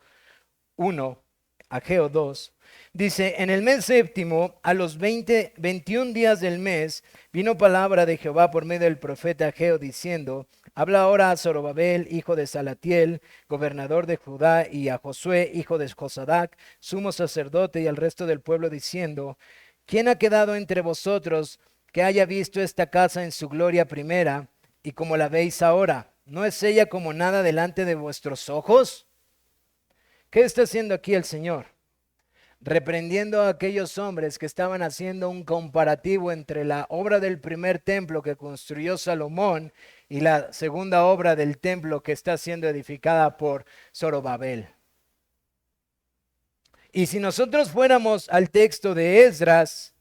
1. Ageo 2, dice, en el mes séptimo, a los 21 días del mes, vino palabra de Jehová por medio del profeta Ageo, diciendo, habla ahora a Zorobabel, hijo de Salatiel, gobernador de Judá, y a Josué, hijo de Josadac, sumo sacerdote, y al resto del pueblo, diciendo, ¿quién ha quedado entre vosotros que haya visto esta casa en su gloria primera, y como la veis ahora? ¿No es ella como nada delante de vuestros ojos? ¿Qué está haciendo aquí el Señor? Reprendiendo a aquellos hombres que estaban haciendo un comparativo entre la obra del primer templo que construyó Salomón y la segunda obra del templo que está siendo edificada por Zorobabel. Y si nosotros fuéramos al texto de Esdras,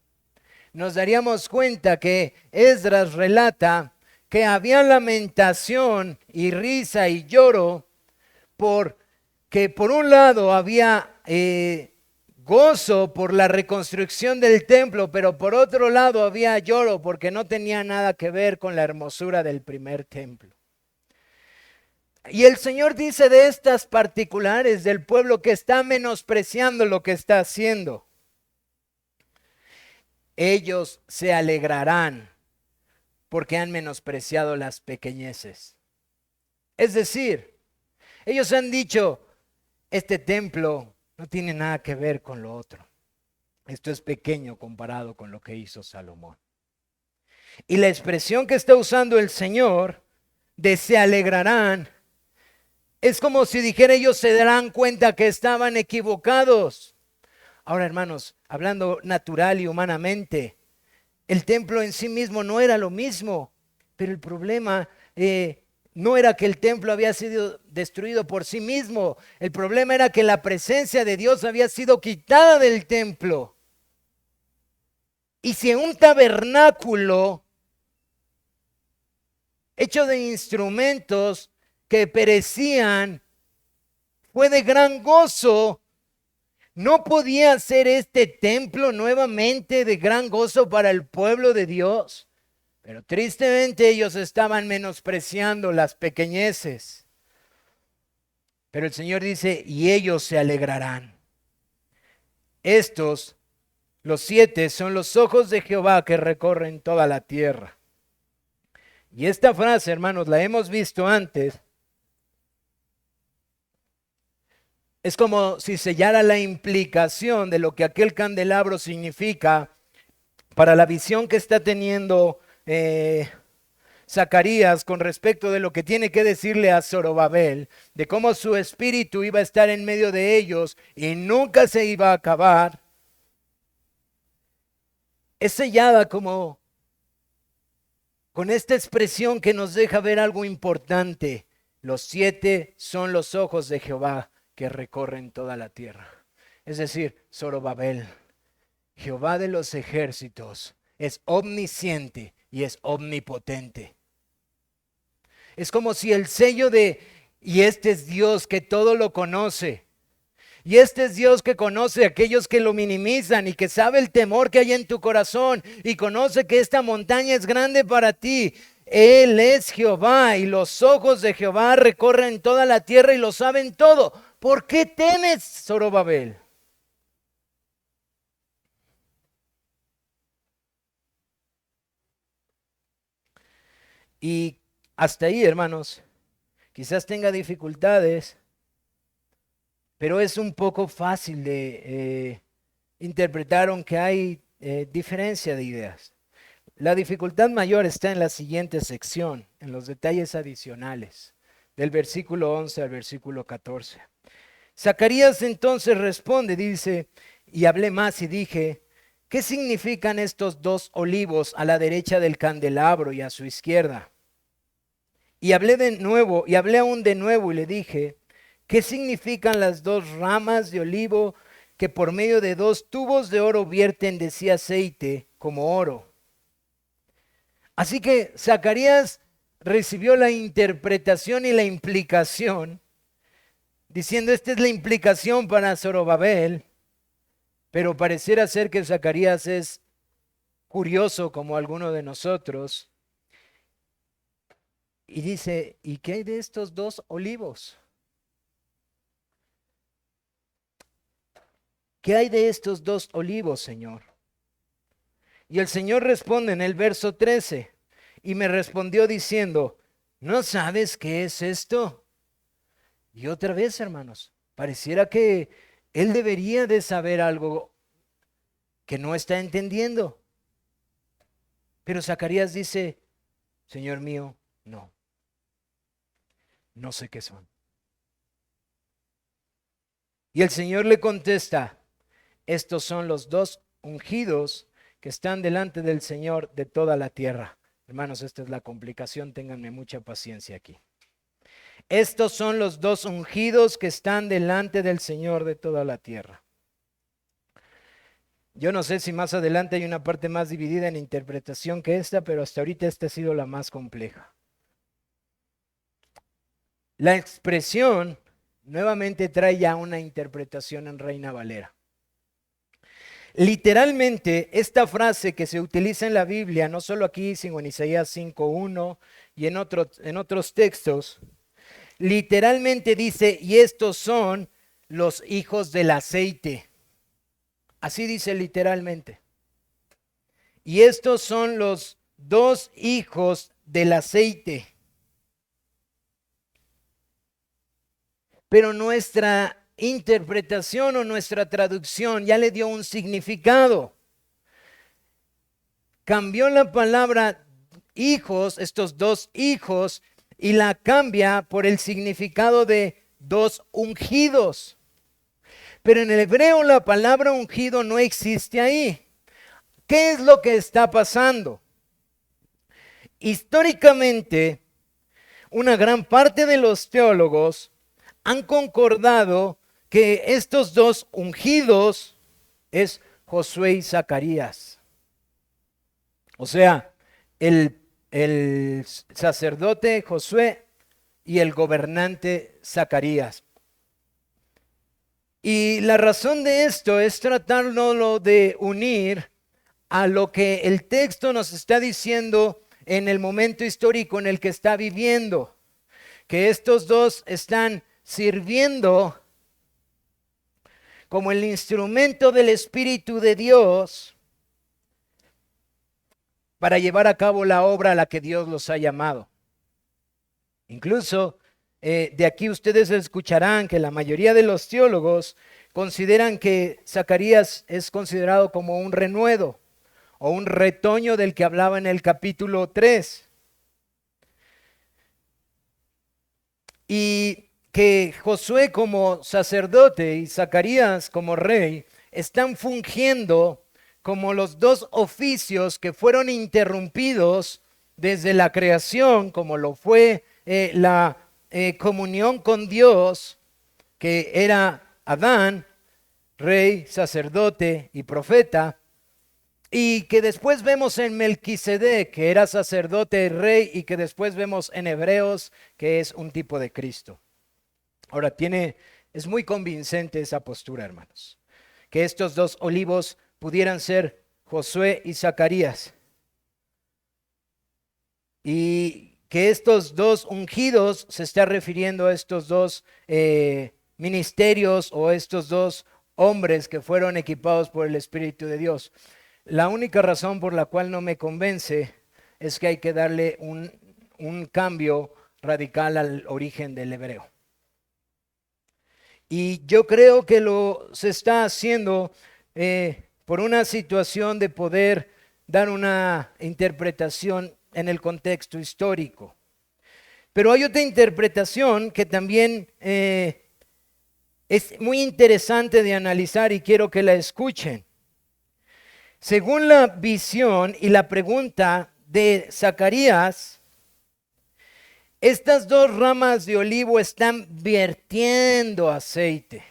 nos daríamos cuenta que Esdras relata que había lamentación y risa y lloro porque por un lado había gozo por la reconstrucción del templo, pero por otro lado había lloro porque no tenía nada que ver con la hermosura del primer templo. Y el Señor dice de estas particulares del pueblo que está menospreciando lo que está haciendo. Ellos se alegrarán porque han menospreciado las pequeñeces. Es decir, ellos han dicho, este templo no tiene nada que ver con lo otro. Esto es pequeño comparado con lo que hizo Salomón. Y la expresión que está usando el Señor de se alegrarán es como si dijera ellos se darán cuenta que estaban equivocados. Ahora, hermanos, hablando natural y humanamente, el templo en sí mismo no era lo mismo, pero el problema no era que el templo había sido destruido por sí mismo. El problema era que la presencia de Dios había sido quitada del templo. Y si un tabernáculo hecho de instrumentos que perecían fue de gran gozo, ¿no podía ser este templo nuevamente de gran gozo para el pueblo de Dios? Pero tristemente ellos estaban menospreciando las pequeñeces. Pero el Señor dice, y ellos se alegrarán. Estos, los 7, son los ojos de Jehová que recorren toda la tierra. Y esta frase, hermanos, la hemos visto antes. Es como si sellara la implicación de lo que aquel candelabro significa para la visión que está teniendo Zacarías con respecto de lo que tiene que decirle a Zorobabel, de cómo su espíritu iba a estar en medio de ellos y nunca se iba a acabar. Es sellada como con esta expresión que nos deja ver algo importante. Los 7 son los ojos de Jehová que recorren toda la tierra. Es decir, Zorobabel, Jehová de los ejércitos, es omnisciente y es omnipotente. Es como si el sello y este es Dios que todo lo conoce. Y este es Dios que conoce a aquellos que lo minimizan y que sabe el temor que hay en tu corazón y conoce que esta montaña es grande para ti. Él es Jehová y los ojos de Jehová recorren toda la tierra y lo saben todo. ¿Por qué temes, Zorobabel? Y hasta ahí, hermanos, quizás tenga dificultades, pero es un poco fácil de interpretar, aunque hay diferencia de ideas. La dificultad mayor está en la siguiente sección, en los detalles adicionales, del versículo 11 al versículo 14. Zacarías entonces responde, dice, Y hablé más y dije, ¿qué significan estos dos olivos a la derecha del candelabro y a su izquierda? Y hablé de nuevo, y hablé aún de nuevo y le dije, ¿qué significan las dos ramas de olivo que por medio de dos tubos de oro vierten de sí aceite como oro? Así que Zacarías recibió la interpretación y la implicación, diciendo, esta es la implicación para Zorobabel, pero pareciera ser que Zacarías es curioso como alguno de nosotros, y dice, ¿y qué hay de estos dos olivos? ¿Qué hay de estos dos olivos, Señor? Y el Señor responde en el verso 13, y me respondió diciendo, ¿no sabes qué es esto? Y otra vez, hermanos, pareciera que él debería de saber algo que no está entendiendo. Pero Zacarías dice, Señor mío, no sé qué son. Y el Señor le contesta, estos son los dos ungidos que están delante del Señor de toda la tierra. Hermanos, esta es la complicación, ténganme mucha paciencia aquí. Estos son los dos ungidos que están delante del Señor de toda la tierra. Yo no sé si más adelante hay una parte más dividida en interpretación que esta, pero hasta ahorita esta ha sido la más compleja. La expresión nuevamente trae ya una interpretación en Reina Valera. Literalmente, esta frase que se utiliza en la Biblia, no solo aquí, sino en Isaías 5:1 y en otros textos, literalmente dice, y estos son los hijos del aceite. Así dice literalmente. Y estos son los dos hijos del aceite. Pero nuestra interpretación o nuestra traducción ya le dio un significado. Cambió la palabra hijos, estos dos hijos, y la cambia por el significado de dos ungidos. Pero en el hebreo la palabra ungido no existe ahí. ¿Qué es lo que está pasando? Históricamente, una gran parte de los teólogos han concordado que estos dos ungidos es Josué y Zacarías. O sea, el sacerdote Josué y el gobernante Zacarías. Y la razón de esto es tratarlo de unir a lo que el texto nos está diciendo en el momento histórico en el que está viviendo, que estos dos están sirviendo como el instrumento del Espíritu de Dios para llevar a cabo la obra a la que Dios los ha llamado. Incluso de aquí ustedes escucharán que la mayoría de los teólogos consideran que Zacarías es considerado como un renuevo o un retoño del que hablaba en el capítulo 3. Y que Josué como sacerdote y Zacarías como rey están fungiendo como los dos oficios que fueron interrumpidos desde la creación, como lo fue la comunión con Dios, que era Adán, rey, sacerdote y profeta, y que después vemos en Melquisedec, que era sacerdote, rey, y que después vemos en Hebreos, que es un tipo de Cristo. Ahora, es muy convincente esa postura, hermanos, que estos dos olivos pudieran ser Josué y Zacarías, y que estos dos ungidos se está refiriendo a estos dos ministerios o estos dos hombres que fueron equipados por el Espíritu de Dios. La única razón por la cual no me convence es que hay que darle un cambio radical al origen del hebreo. Y yo creo que se está haciendo por una situación de poder dar una interpretación en el contexto histórico. Pero hay otra interpretación que también es muy interesante de analizar y quiero que la escuchen. Según la visión y la pregunta de Zacarías, estas dos ramas de olivo están vertiendo aceite.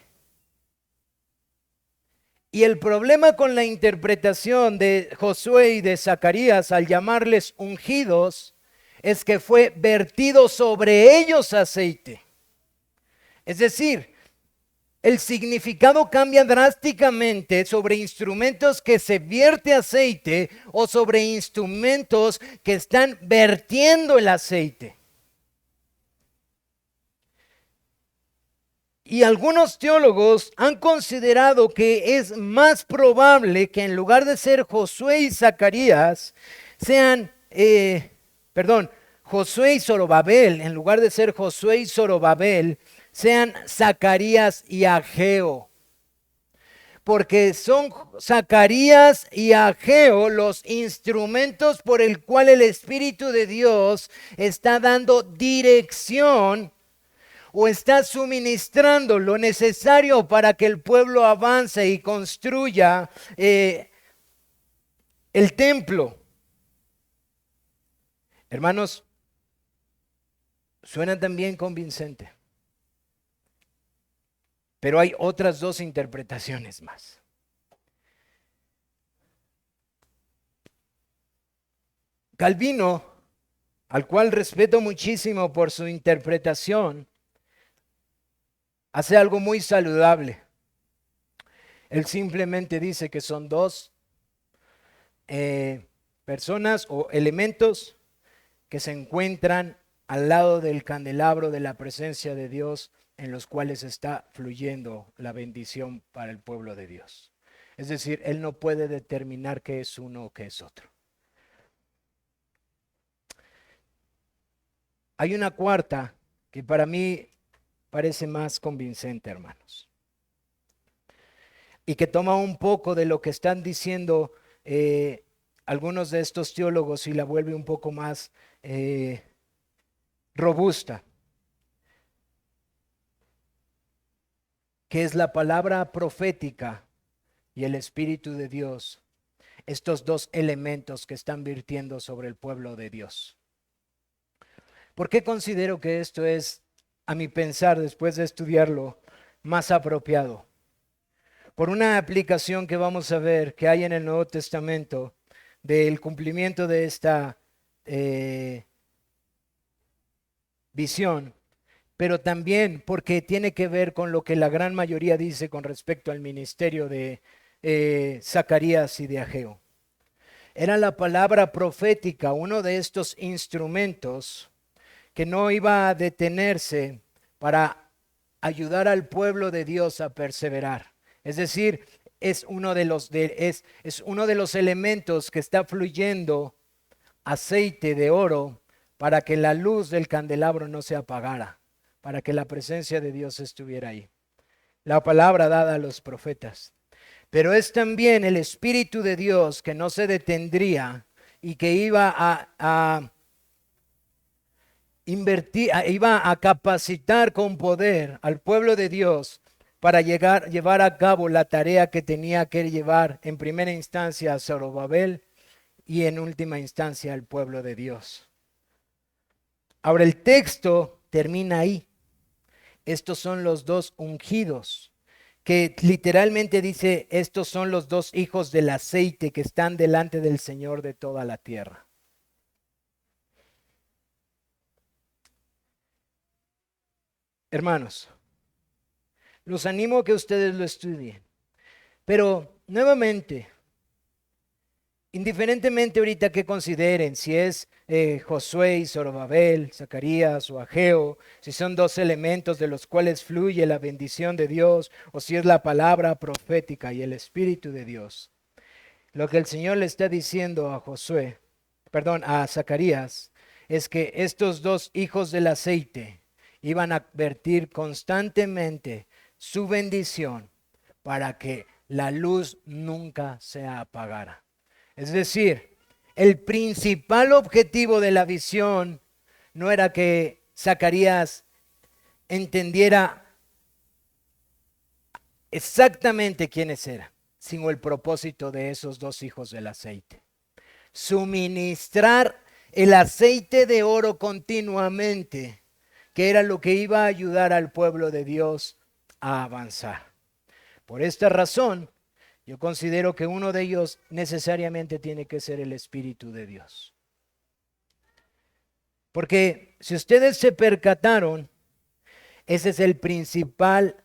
Y el problema con la interpretación de Josué y de Zacarías al llamarles ungidos es que fue vertido sobre ellos aceite. Es decir, el significado cambia drásticamente sobre instrumentos que se vierte aceite o sobre instrumentos que están vertiendo el aceite. Y algunos teólogos han considerado que es más probable que en lugar de ser Josué y Zacarías, sean, Josué y Zorobabel, en lugar de ser Josué y Zorobabel, sean Zacarías y Ageo. Porque son Zacarías y Ageo los instrumentos por el cual el Espíritu de Dios está dando dirección o está suministrando lo necesario para que el pueblo avance y construya el templo. Hermanos, suena también convincente. Pero hay otras dos interpretaciones más. Calvino, al cual respeto muchísimo por su interpretación, hace algo muy saludable. Él simplemente dice que son dos personas o elementos que se encuentran al lado del candelabro de la presencia de Dios, en los cuales está fluyendo la bendición para el pueblo de Dios. Es decir, él no puede determinar qué es uno o qué es otro. Hay una cuarta que para mí parece más convincente, hermanos, y que toma un poco de lo que están diciendo algunos de estos teólogos y la vuelve un poco más robusta, que es la palabra profética y el Espíritu de Dios, estos dos elementos que están virtiendo sobre el pueblo de Dios. ¿Por qué considero que esto es, a mi pensar, después de estudiarlo, más apropiado? Por una aplicación que vamos a ver que hay en el Nuevo Testamento del cumplimiento de esta visión, pero también porque tiene que ver con lo que la gran mayoría dice con respecto al ministerio de Zacarías y de Ageo. Era la palabra profética, uno de estos instrumentos que no iba a detenerse para ayudar al pueblo de Dios a perseverar. Es decir, es uno de los elementos que está fluyendo aceite de oro para que la luz del candelabro no se apagara, para que la presencia de Dios estuviera ahí. La palabra dada a los profetas. Pero es también el Espíritu de Dios que no se detendría y que iba a invertir, iba a capacitar con poder al pueblo de Dios para llevar a cabo la tarea que tenía que llevar en primera instancia a Zorobabel y en última instancia al pueblo de Dios. Ahora el texto termina ahí. Estos son los dos ungidos, que literalmente dice, estos son los dos hijos del aceite que están delante del Señor de toda la tierra. Hermanos, los animo a que ustedes lo estudien, pero nuevamente, indiferentemente ahorita que consideren si es Josué y Zorobabel, Zacarías o Ageo, si son dos elementos de los cuales fluye la bendición de Dios, o si es la palabra profética y el Espíritu de Dios. Lo que el Señor le está diciendo a Zacarías, es que estos dos hijos del aceite iban a vertir constantemente su bendición para que la luz nunca se apagara. Es decir, el principal objetivo de la visión no era que Zacarías entendiera exactamente quiénes eran, sino el propósito de esos dos hijos del aceite. Suministrar el aceite de oro continuamente, que era lo que iba a ayudar al pueblo de Dios a avanzar. Por esta razón, yo considero que uno de ellos necesariamente tiene que ser el Espíritu de Dios. Porque si ustedes se percataron, ese es el principal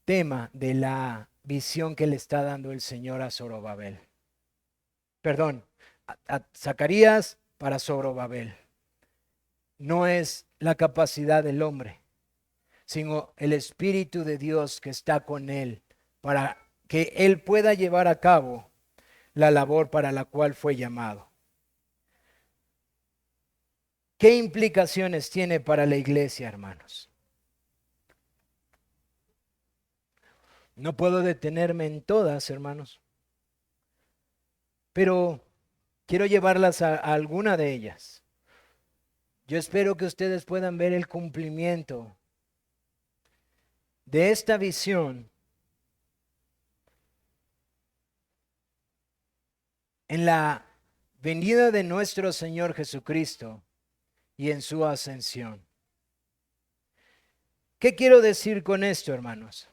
tema de la visión que le está dando el Señor a Zorobabel. Perdón, a Zacarías para Zorobabel. No es la capacidad del hombre, sino el Espíritu de Dios que está con él para que él pueda llevar a cabo la labor para la cual fue llamado. ¿Qué implicaciones tiene para la iglesia, hermanos? No puedo detenerme en todas, hermanos, pero quiero llevarlas a alguna de ellas. Yo espero que ustedes puedan ver el cumplimiento de esta visión en la venida de nuestro Señor Jesucristo y en su ascensión. ¿Qué quiero decir con esto, hermanos?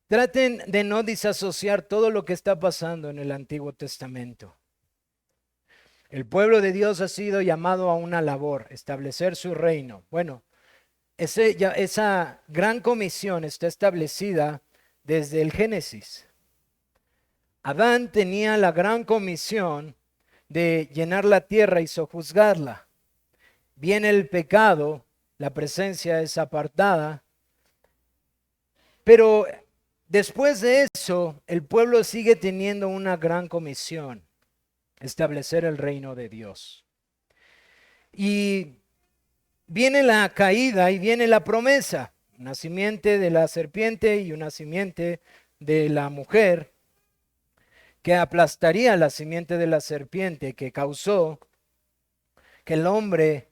Traten de no disasociar todo lo que está pasando en el Antiguo Testamento. El pueblo de Dios ha sido llamado a una labor, establecer su reino. Bueno, esa gran comisión está establecida desde el Génesis. Adán tenía la gran comisión de llenar la tierra y sojuzgarla. Viene el pecado, la presencia es apartada, pero después de eso, el pueblo sigue teniendo una gran comisión, establecer el reino de Dios. Y viene la caída y viene la promesa, una simiente de la serpiente y una simiente de la mujer, que aplastaría la simiente de la serpiente, que causó que el hombre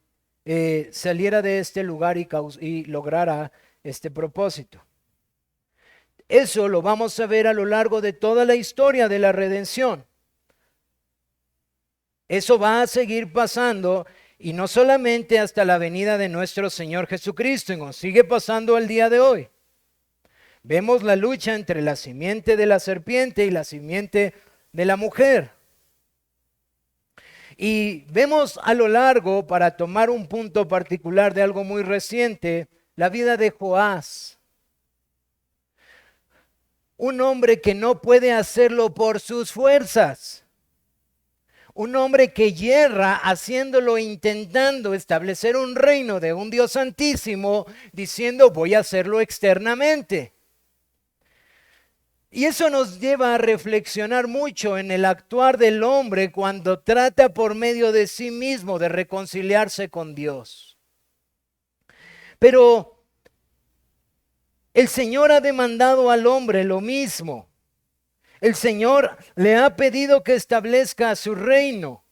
saliera de este lugar y lograra este propósito. Eso lo vamos a ver a lo largo de toda la historia de la redención. Eso va a seguir pasando y no solamente hasta la venida de nuestro Señor Jesucristo, sino sigue pasando al día de hoy. Vemos la lucha entre la simiente de la serpiente y la simiente de la mujer. Y vemos a lo largo, para tomar un punto particular de algo muy reciente, la vida de Joás. Un hombre que no puede hacerlo por sus fuerzas. Un hombre que yerra haciéndolo, intentando establecer un reino de un Dios santísimo, diciendo voy a hacerlo externamente. Y eso nos lleva a reflexionar mucho en el actuar del hombre cuando trata por medio de sí mismo de reconciliarse con Dios. Pero el Señor ha demandado al hombre lo mismo. El Señor le ha pedido que establezca su reino.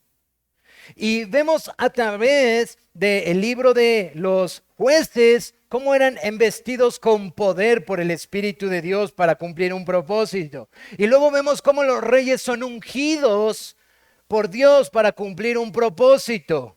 Y vemos a través del libro de los jueces cómo eran embestidos con poder por el Espíritu de Dios para cumplir un propósito. Y luego vemos cómo los reyes son ungidos por Dios para cumplir un propósito.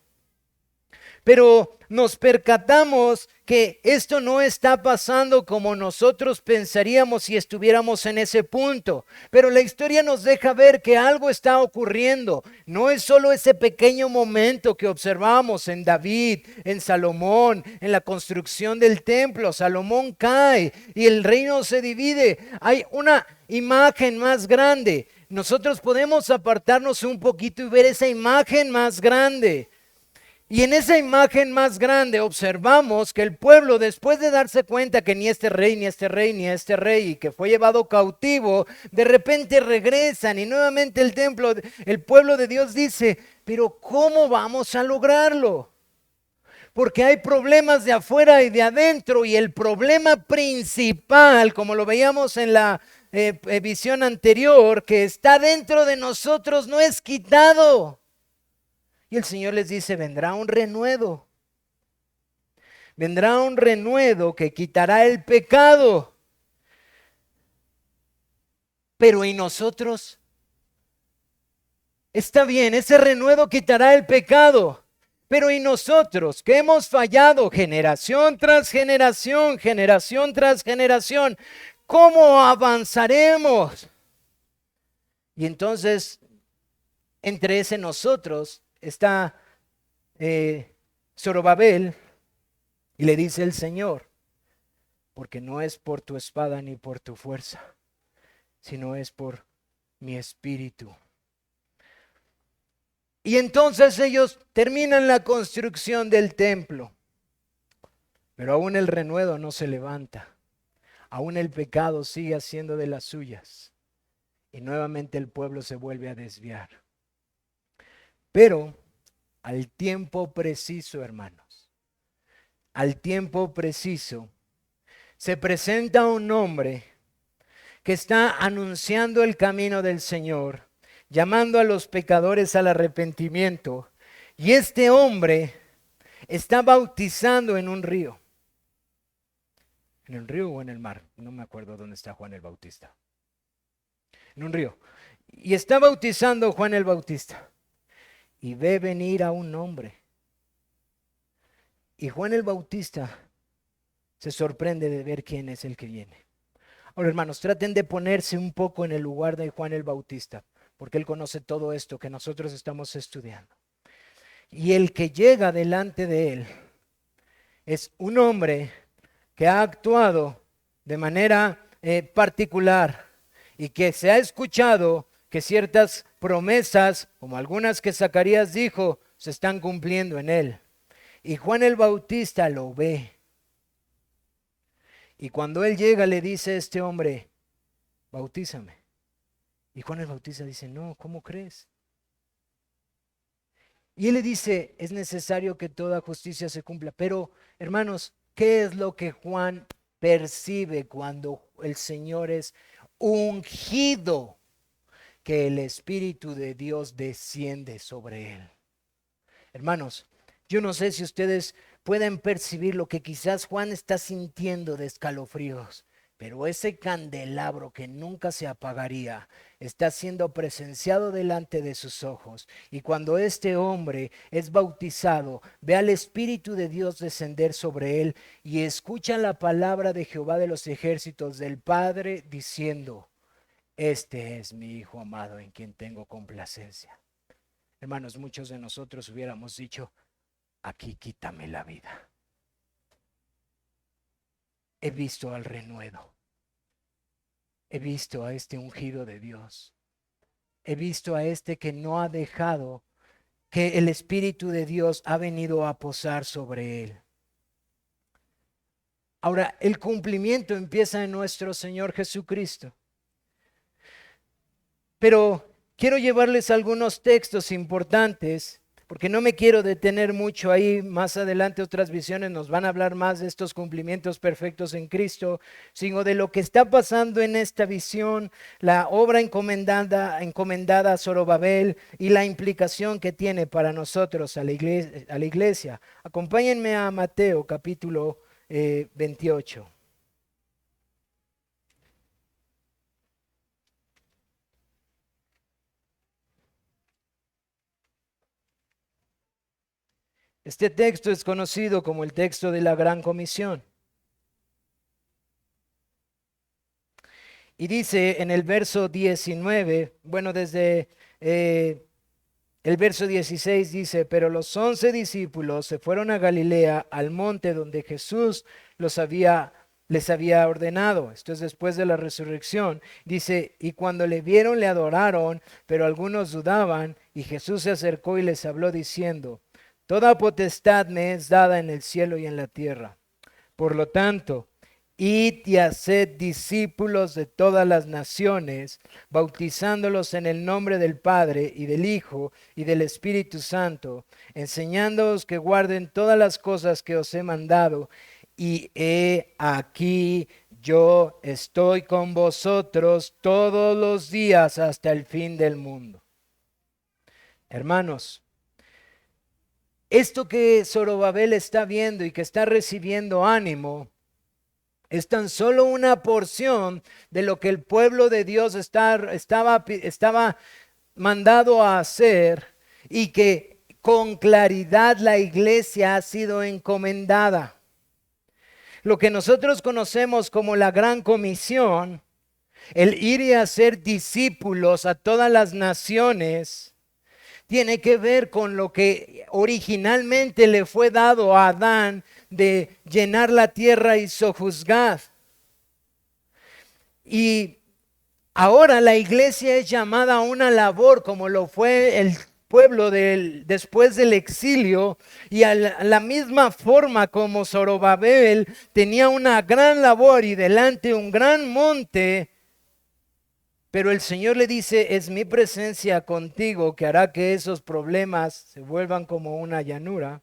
Pero nos percatamos que esto no está pasando como nosotros pensaríamos si estuviéramos en ese punto. Pero la historia nos deja ver que algo está ocurriendo. No es solo ese pequeño momento que observamos en David, en Salomón, en la construcción del templo. Salomón cae y el reino se divide. Hay una imagen más grande. Nosotros podemos apartarnos un poquito y ver esa imagen más grande. Y en esa imagen más grande observamos que el pueblo, después de darse cuenta que ni este rey, ni este rey, ni este rey, y que fue llevado cautivo, de repente regresan y nuevamente el pueblo de Dios dice, pero ¿cómo vamos a lograrlo? Porque hay problemas de afuera y de adentro, y el problema principal, como lo veíamos en la visión anterior, que está dentro de nosotros, no es quitado. Y el Señor les dice, vendrá un renuevo. Vendrá un renuevo que quitará el pecado. Pero ¿y nosotros? Está bien, ese renuevo quitará el pecado. Pero ¿y nosotros que hemos fallado generación tras generación, generación tras generación? ¿Cómo avanzaremos? Y entonces, entre ese nosotros está Zorobabel, y le dice el Señor, porque no es por tu espada ni por tu fuerza, sino es por mi espíritu. Y entonces ellos terminan la construcción del templo, pero aún el renuevo no se levanta, aún el pecado sigue haciendo de las suyas, y nuevamente el pueblo se vuelve a desviar. Pero al tiempo preciso, hermanos, al tiempo preciso, se presenta un hombre que está anunciando el camino del Señor, llamando a los pecadores al arrepentimiento. Y este hombre está bautizando en un río. ¿En el río o en el mar? No me acuerdo dónde está Juan el Bautista. En un río. Y está bautizando Juan el Bautista. Y ve venir a un hombre. Y Juan el Bautista se sorprende de ver quién es el que viene. Ahora, hermanos, traten de ponerse un poco en el lugar de Juan el Bautista, porque él conoce todo esto que nosotros estamos estudiando. Y el que llega delante de él es un hombre que ha actuado de manera particular y que se ha escuchado que ciertas promesas, como algunas que Zacarías dijo, se están cumpliendo en él. Y Juan el Bautista lo ve. Y cuando él llega le dice a este hombre, bautízame. Y Juan el Bautista dice, no, ¿cómo crees? Y él le dice, es necesario que toda justicia se cumpla. Pero, hermanos, ¿qué es lo que Juan percibe cuando el Señor es ungido? Que el Espíritu de Dios desciende sobre él. Hermanos, yo no sé si ustedes pueden percibir lo que quizás Juan está sintiendo de escalofríos, pero ese candelabro que nunca se apagaría está siendo presenciado delante de sus ojos. Y cuando este hombre es bautizado, ve al Espíritu de Dios descender sobre él y escucha la palabra de Jehová de los ejércitos, del Padre, diciendo, este es mi Hijo amado en quien tengo complacencia. Hermanos, muchos de nosotros hubiéramos dicho, aquí quítame la vida. He visto al renuevo. He visto a este ungido de Dios. He visto a este que no ha dejado que el Espíritu de Dios ha venido a posar sobre él. Ahora, el cumplimiento empieza en nuestro Señor Jesucristo. Pero quiero llevarles algunos textos importantes, porque no me quiero detener mucho ahí. Más adelante otras visiones nos van a hablar más de estos cumplimientos perfectos en Cristo, sino de lo que está pasando en esta visión, la obra encomendada a Zorobabel y la implicación que tiene para nosotros a la iglesia. Acompáñenme a Mateo capítulo 28. Este texto es conocido como el texto de la Gran Comisión. Y dice en el verso 19, bueno, desde el verso 16 dice, pero los 11 discípulos se fueron a Galilea, al monte donde Jesús les había ordenado. Esto es después de la resurrección. Dice, y cuando le vieron, le adoraron, pero algunos dudaban, y Jesús se acercó y les habló diciendo, toda potestad me es dada en el cielo y en la tierra. Por lo tanto, id y haced discípulos de todas las naciones, bautizándolos en el nombre del Padre y del Hijo y del Espíritu Santo, enseñándoos que guarden todas las cosas que os he mandado. Y he aquí yo estoy con vosotros todos los días hasta el fin del mundo. Hermanos, esto que Zorobabel está viendo y que está recibiendo ánimo Es tan solo una porción de lo que el pueblo de Dios estaba mandado a hacer y que con claridad la iglesia ha sido encomendada. Lo que nosotros conocemos como la Gran Comisión, el ir y hacer discípulos a todas las naciones, tiene que ver con lo que originalmente le fue dado a Adán de llenar la tierra y sojuzgar. Y ahora la iglesia es llamada a una labor como lo fue el pueblo después del exilio, y a la misma forma como Zorobabel tenía una gran labor y delante un gran monte, pero el Señor le dice, es mi presencia contigo que hará que esos problemas se vuelvan como una llanura.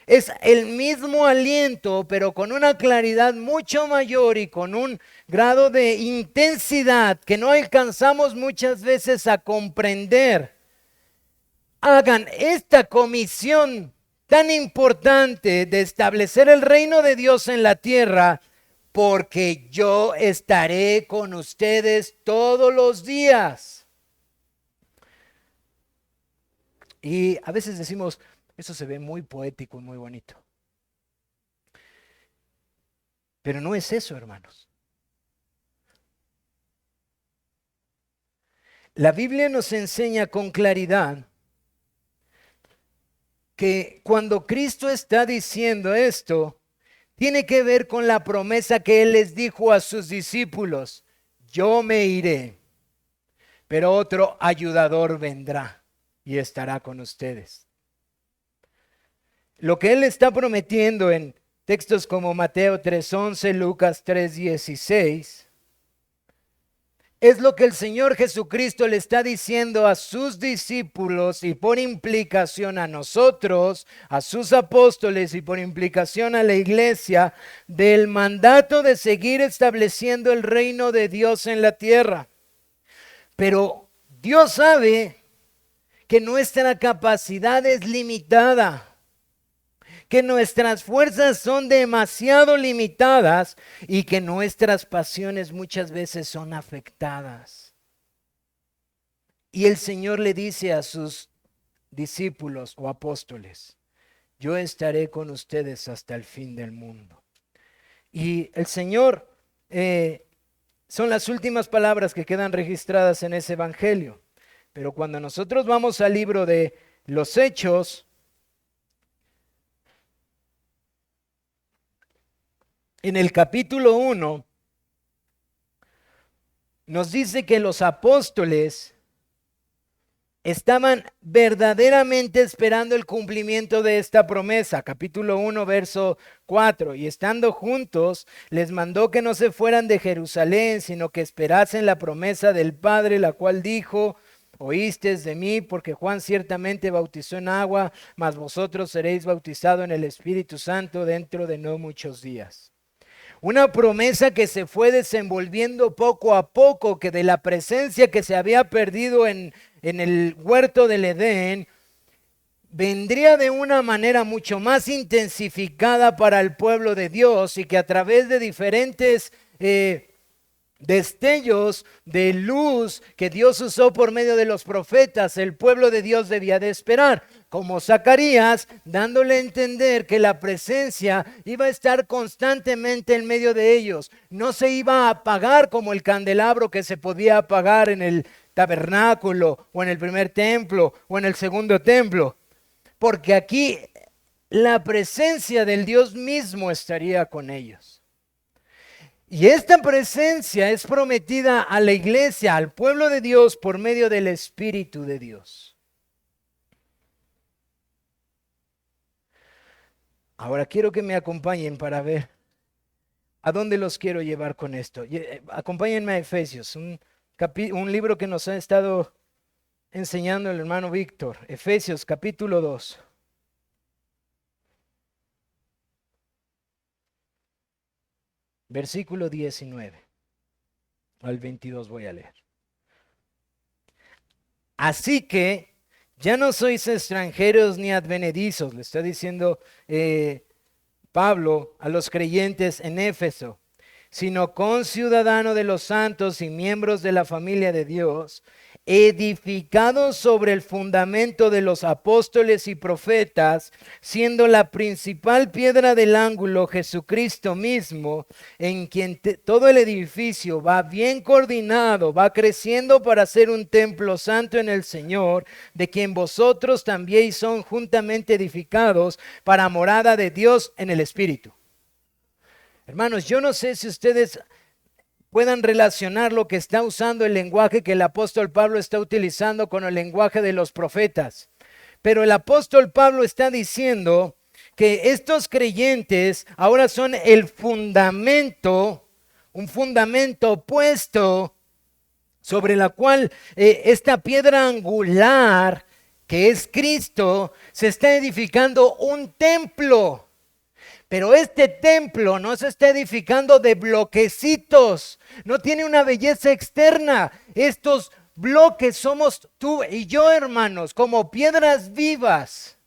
Es el mismo aliento, pero con una claridad mucho mayor y con un grado de intensidad que no alcanzamos muchas veces a comprender. Hagan esta comisión tan importante de establecer el reino de Dios en la tierra, porque yo estaré con ustedes todos los días. Y a veces decimos, eso se ve muy poético y muy bonito. Pero no es eso, hermanos. La Biblia nos enseña con claridad que cuando Cristo está diciendo esto, tiene que ver con la promesa que Él les dijo a sus discípulos: yo me iré, pero otro ayudador vendrá y estará con ustedes. Lo que Él está prometiendo en textos como Mateo 3:11, Lucas 3:16, es lo que el Señor Jesucristo le está diciendo a sus discípulos y por implicación a nosotros, a sus apóstoles y por implicación a la iglesia, del mandato de seguir estableciendo el reino de Dios en la tierra. Pero Dios sabe que nuestra capacidad es limitada, que nuestras fuerzas son demasiado limitadas y que nuestras pasiones muchas veces son afectadas. Y el Señor le dice a sus discípulos o apóstoles: yo estaré con ustedes hasta el fin del mundo. Y el Señor, son las últimas palabras que quedan registradas en ese evangelio. Pero cuando nosotros vamos al libro de los Hechos, en el capítulo 1, nos dice que los apóstoles estaban verdaderamente esperando el cumplimiento de esta promesa. Capítulo 1, verso 4. Y estando juntos, les mandó que no se fueran de Jerusalén, sino que esperasen la promesa del Padre, la cual dijo: oísteis de mí, porque Juan ciertamente bautizó en agua, mas vosotros seréis bautizados en el Espíritu Santo dentro de no muchos días. Una promesa que se fue desenvolviendo poco a poco, que de la presencia que se había perdido en el huerto del Edén, vendría de una manera mucho más intensificada para el pueblo de Dios, y que a través de diferentes destellos de luz que Dios usó por medio de los profetas, el pueblo de Dios debía de esperar, como Zacarías, dándole a entender que la presencia iba a estar constantemente en medio de ellos. No se iba a apagar como el candelabro que se podía apagar en el tabernáculo o en el primer templo o en el segundo templo, porque aquí la presencia del Dios mismo estaría con ellos. Y esta presencia es prometida a la iglesia, al pueblo de Dios, por medio del Espíritu de Dios. Ahora quiero que me acompañen para ver a dónde los quiero llevar con esto. Acompáñenme a Efesios, un libro que nos ha estado enseñando el hermano Víctor. Efesios capítulo 2. Versículo 19 al 22 voy a leer. Así que ya no sois extranjeros ni advenedizos, le está diciendo Pablo a los creyentes en Éfeso, sino conciudadano de los santos y miembros de la familia de Dios, edificado sobre el fundamento de los apóstoles y profetas, siendo la principal piedra del ángulo Jesucristo mismo, en quien todo el edificio va bien coordinado, va creciendo para ser un templo santo en el Señor, de quien vosotros también son juntamente edificados para morada de Dios en el Espíritu. Hermanos, yo no sé si ustedes puedan relacionar lo que está usando el lenguaje que el apóstol Pablo está utilizando con el lenguaje de los profetas. Pero el apóstol Pablo está diciendo que estos creyentes ahora son el fundamento, un fundamento puesto sobre la cual esta piedra angular, que es Cristo, se está edificando un templo. Pero este templo no se está edificando de bloquecitos, no tiene una belleza externa. Estos bloques somos tú y yo, hermanos, como piedras vivas,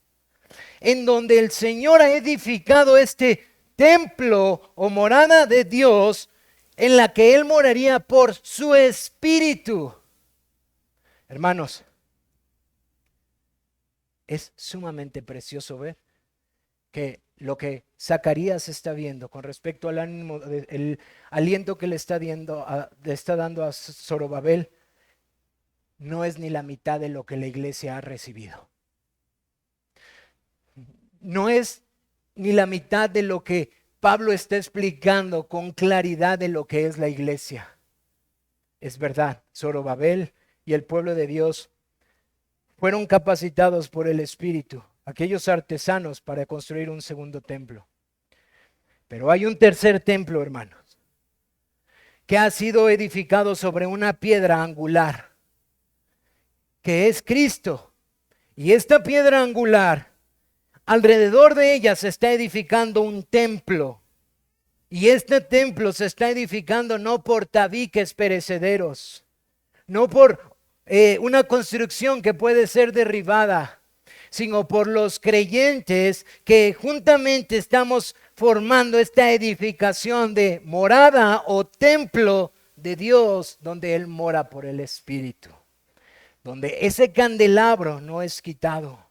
en donde el Señor ha edificado este templo o morada de Dios, en la que Él moraría por su Espíritu. Hermanos, es sumamente precioso ver que lo que Zacarías está viendo con respecto al ánimo, el aliento que le está dando a Zorobabel, no es ni la mitad de lo que la iglesia ha recibido. No es ni la mitad de lo que Pablo está explicando con claridad de lo que es la iglesia. Es verdad, Zorobabel y el pueblo de Dios fueron capacitados por el Espíritu, aquellos artesanos, para construir un segundo templo. Pero hay un tercer templo, hermanos, que ha sido edificado sobre una piedra angular, que es Cristo. Y esta piedra angular, alrededor de ella se está edificando un templo. Y este templo se está edificando no por tabiques perecederos, no por una construcción que puede ser derribada, sino por los creyentes que juntamente estamos formando esta edificación de morada o templo de Dios, donde Él mora por el Espíritu, donde ese candelabro no es quitado,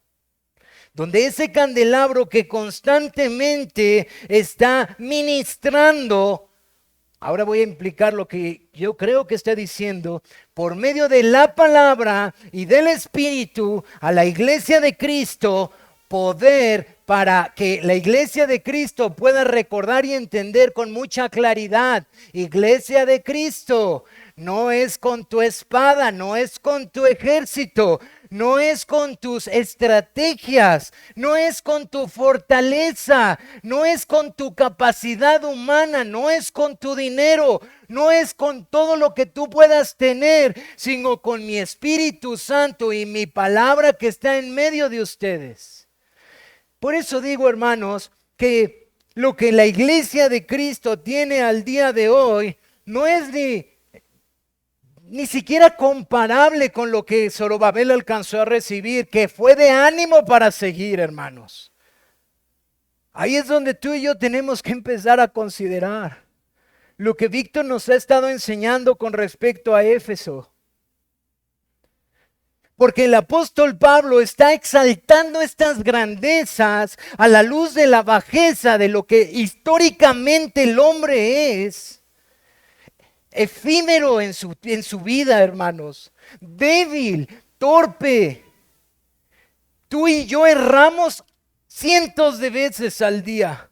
donde ese candelabro que constantemente está ministrando. Ahora voy a implicar lo que yo creo que está diciendo, por medio de la palabra y del Espíritu a la iglesia de Cristo, poder para que la iglesia de Cristo pueda recordar y entender con mucha claridad. Iglesia de Cristo, no es con tu espada, no es con tu ejército, no es con tus estrategias, no es con tu fortaleza, no es con tu capacidad humana, no es con tu dinero, no es con todo lo que tú puedas tener, sino con mi Espíritu Santo y mi palabra que está en medio de ustedes. Por eso digo, hermanos, que lo que la iglesia de Cristo tiene al día de hoy no es ni siquiera comparable con lo que Zorobabel alcanzó a recibir, que fue de ánimo para seguir, hermanos. Ahí es donde tú y yo tenemos que empezar a considerar lo que Víctor nos ha estado enseñando con respecto a Éfeso. Porque el apóstol Pablo está exaltando estas grandezas a la luz de la bajeza de lo que históricamente el hombre es. Efímero en su vida, hermanos, débil, torpe. Tú y yo erramos cientos de veces al día.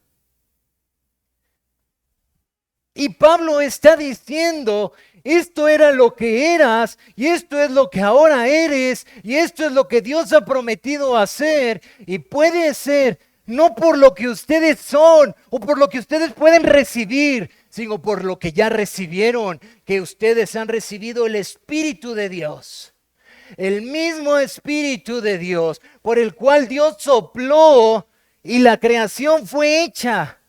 Y Pablo está diciendo, esto era lo que eras y esto es lo que ahora eres y esto es lo que Dios ha prometido hacer, y puede ser no por lo que ustedes son o por lo que ustedes pueden recibir, sino por lo que ya recibieron, que ustedes han recibido el Espíritu de Dios. El mismo Espíritu de Dios por el cual Dios sopló y la creación fue hecha.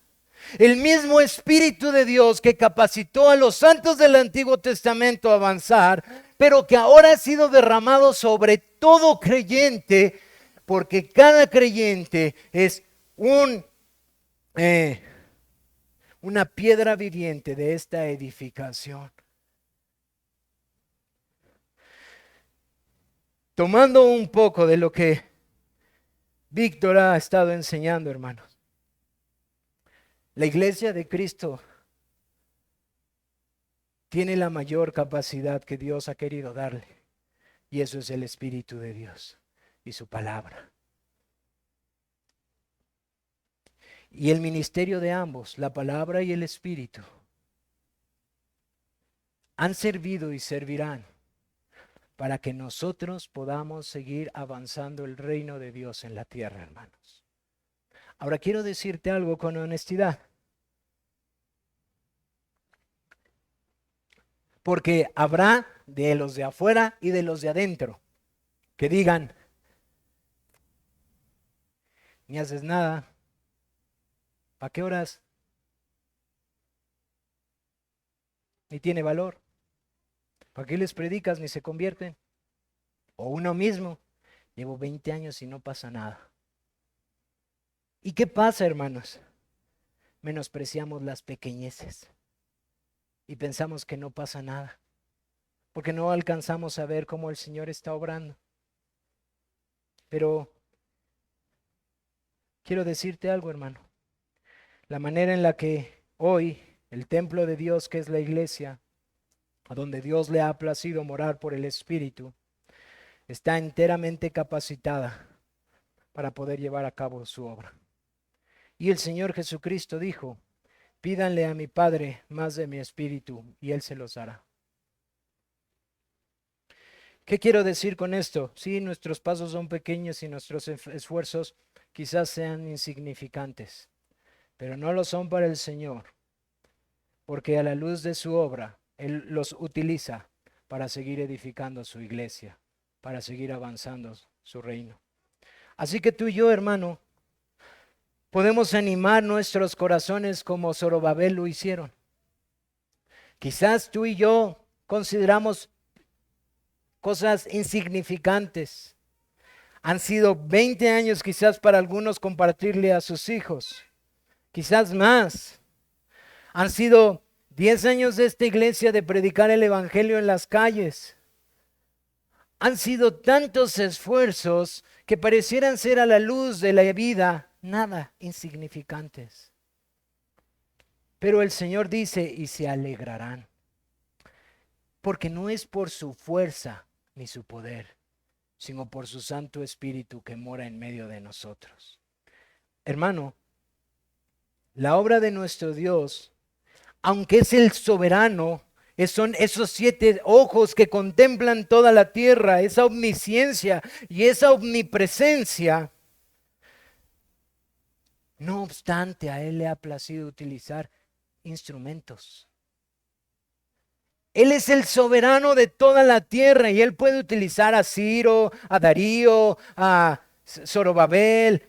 El mismo Espíritu de Dios que capacitó a los santos del Antiguo Testamento a avanzar, pero que ahora ha sido derramado sobre todo creyente, porque cada creyente es una piedra viviente de esta edificación. Tomando un poco de lo que Víctor ha estado enseñando, hermanos. La iglesia de Cristo tiene la mayor capacidad que Dios ha querido darle. Y eso es el Espíritu de Dios y su palabra. Y el ministerio de ambos, la palabra y el Espíritu, han servido y servirán para que nosotros podamos seguir avanzando el reino de Dios en la tierra, hermanos. Ahora quiero decirte algo con honestidad. Porque habrá de los de afuera y de los de adentro que digan, ni haces nada, ¿para qué oras? Ni tiene valor. ¿Para qué les predicas ni se convierten? O uno mismo, llevo 20 años y no pasa nada. ¿Y qué pasa, hermanos? Menospreciamos las pequeñeces y pensamos que no pasa nada, porque no alcanzamos a ver cómo el Señor está obrando. Pero quiero decirte algo, hermano. La manera en la que hoy el templo de Dios, que es la iglesia, a donde Dios le ha placido morar por el Espíritu, está enteramente capacitada para poder llevar a cabo su obra. Y el Señor Jesucristo dijo, pídanle a mi Padre más de mi Espíritu y Él se los dará. ¿Qué quiero decir con esto? Sí, nuestros pasos son pequeños y nuestros esfuerzos quizás sean insignificantes, pero no lo son para el Señor, porque a la luz de su obra, Él los utiliza para seguir edificando su iglesia, para seguir avanzando su reino. Así que tú y yo, hermano, podemos animar nuestros corazones como Zorobabel lo hicieron. Quizás tú y yo consideramos cosas insignificantes. Han sido 20 años quizás para algunos compartirle a sus hijos, quizás más. Han sido 10 años de esta iglesia de predicar el evangelio en las calles. Han sido tantos esfuerzos que parecieran ser a la luz de la vida nada insignificantes. Pero el Señor dice, y se alegrarán, porque no es por su fuerza ni su poder, sino por su Santo Espíritu que mora en medio de nosotros. Hermano, la obra de nuestro Dios, aunque es el soberano, son esos 7 ojos que contemplan toda la tierra, esa omnisciencia y esa omnipresencia. No obstante, a Él le ha placido utilizar instrumentos. Él es el soberano de toda la tierra y Él puede utilizar a Ciro, a Darío, a Zorobabel.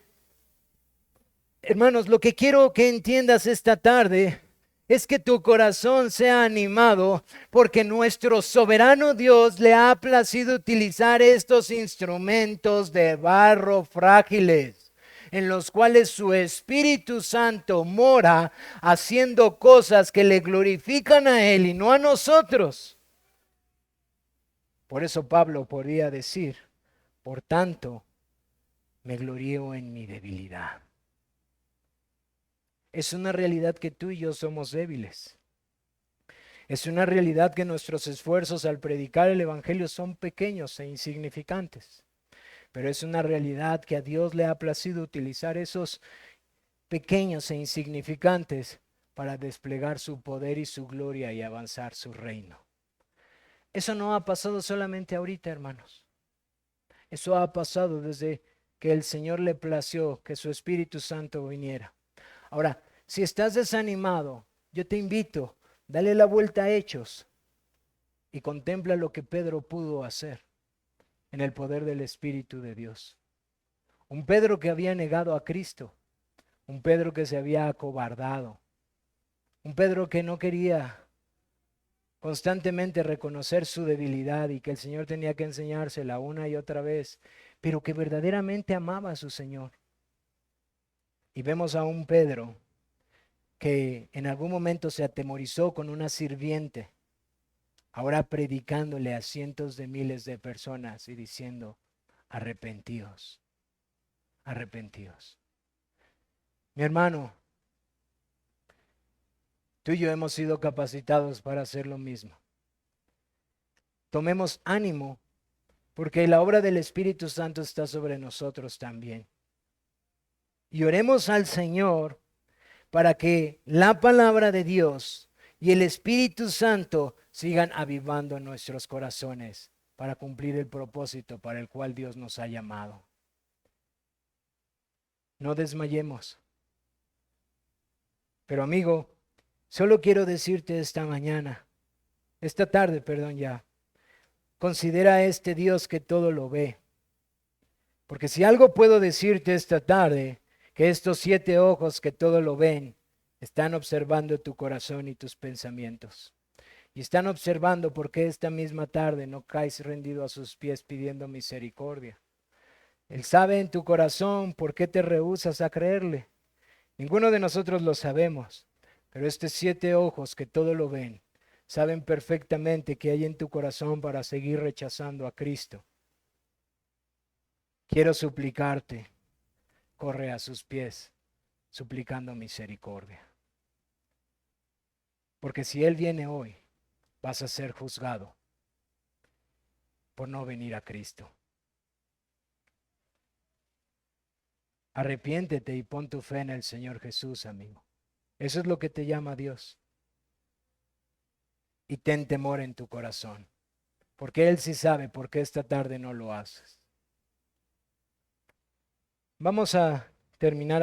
Hermanos, lo que quiero que entiendas esta tarde es que tu corazón sea animado porque nuestro soberano Dios le ha placido utilizar estos instrumentos de barro frágiles, en los cuales su Espíritu Santo mora haciendo cosas que le glorifican a Él y no a nosotros. Por eso Pablo podría decir, por tanto, me glorío en mi debilidad. Es una realidad que tú y yo somos débiles. Es una realidad que nuestros esfuerzos al predicar el Evangelio son pequeños e insignificantes. Pero es una realidad que a Dios le ha placido utilizar esos pequeños e insignificantes para desplegar su poder y su gloria y avanzar su reino. Eso no ha pasado solamente ahorita, hermanos. Eso ha pasado desde que el Señor le plació que su Espíritu Santo viniera. Ahora, si estás desanimado, yo te invito, dale la vuelta a Hechos y contempla lo que Pedro pudo hacer en el poder del Espíritu de Dios. Un Pedro que había negado a Cristo, un Pedro que se había acobardado, un Pedro que no quería constantemente reconocer su debilidad y que el Señor tenía que enseñársela una y otra vez, pero que verdaderamente amaba a su Señor. Y vemos a un Pedro que en algún momento se atemorizó con una sirviente, ahora predicándole a cientos de miles de personas y diciendo, arrepentíos, arrepentíos. Mi hermano, tú y yo hemos sido capacitados para hacer lo mismo. Tomemos ánimo, porque la obra del Espíritu Santo está sobre nosotros también. Y oremos al Señor para que la palabra de Dios y el Espíritu Santo sigan avivando nuestros corazones para cumplir el propósito para el cual Dios nos ha llamado. No desmayemos. Pero amigo, solo quiero decirte esta tarde, perdón ya, considera a este Dios que todo lo ve. Porque si algo puedo decirte esta tarde, que estos 7 ojos que todo lo ven, están observando tu corazón y tus pensamientos. Y están observando por qué esta misma tarde no caes rendido a sus pies pidiendo misericordia. Él sabe en tu corazón por qué te rehusas a creerle. Ninguno de nosotros lo sabemos, pero estos 7 ojos que todo lo ven, saben perfectamente qué hay en tu corazón para seguir rechazando a Cristo. Quiero suplicarte, corre a sus pies, suplicando misericordia. Porque si Él viene hoy, vas a ser juzgado por no venir a Cristo. Arrepiéntete y pon tu fe en el Señor Jesús, amigo. Eso es lo que te llama Dios. Y ten temor en tu corazón, porque Él sí sabe por qué esta tarde no lo haces. Vamos a terminar aquí.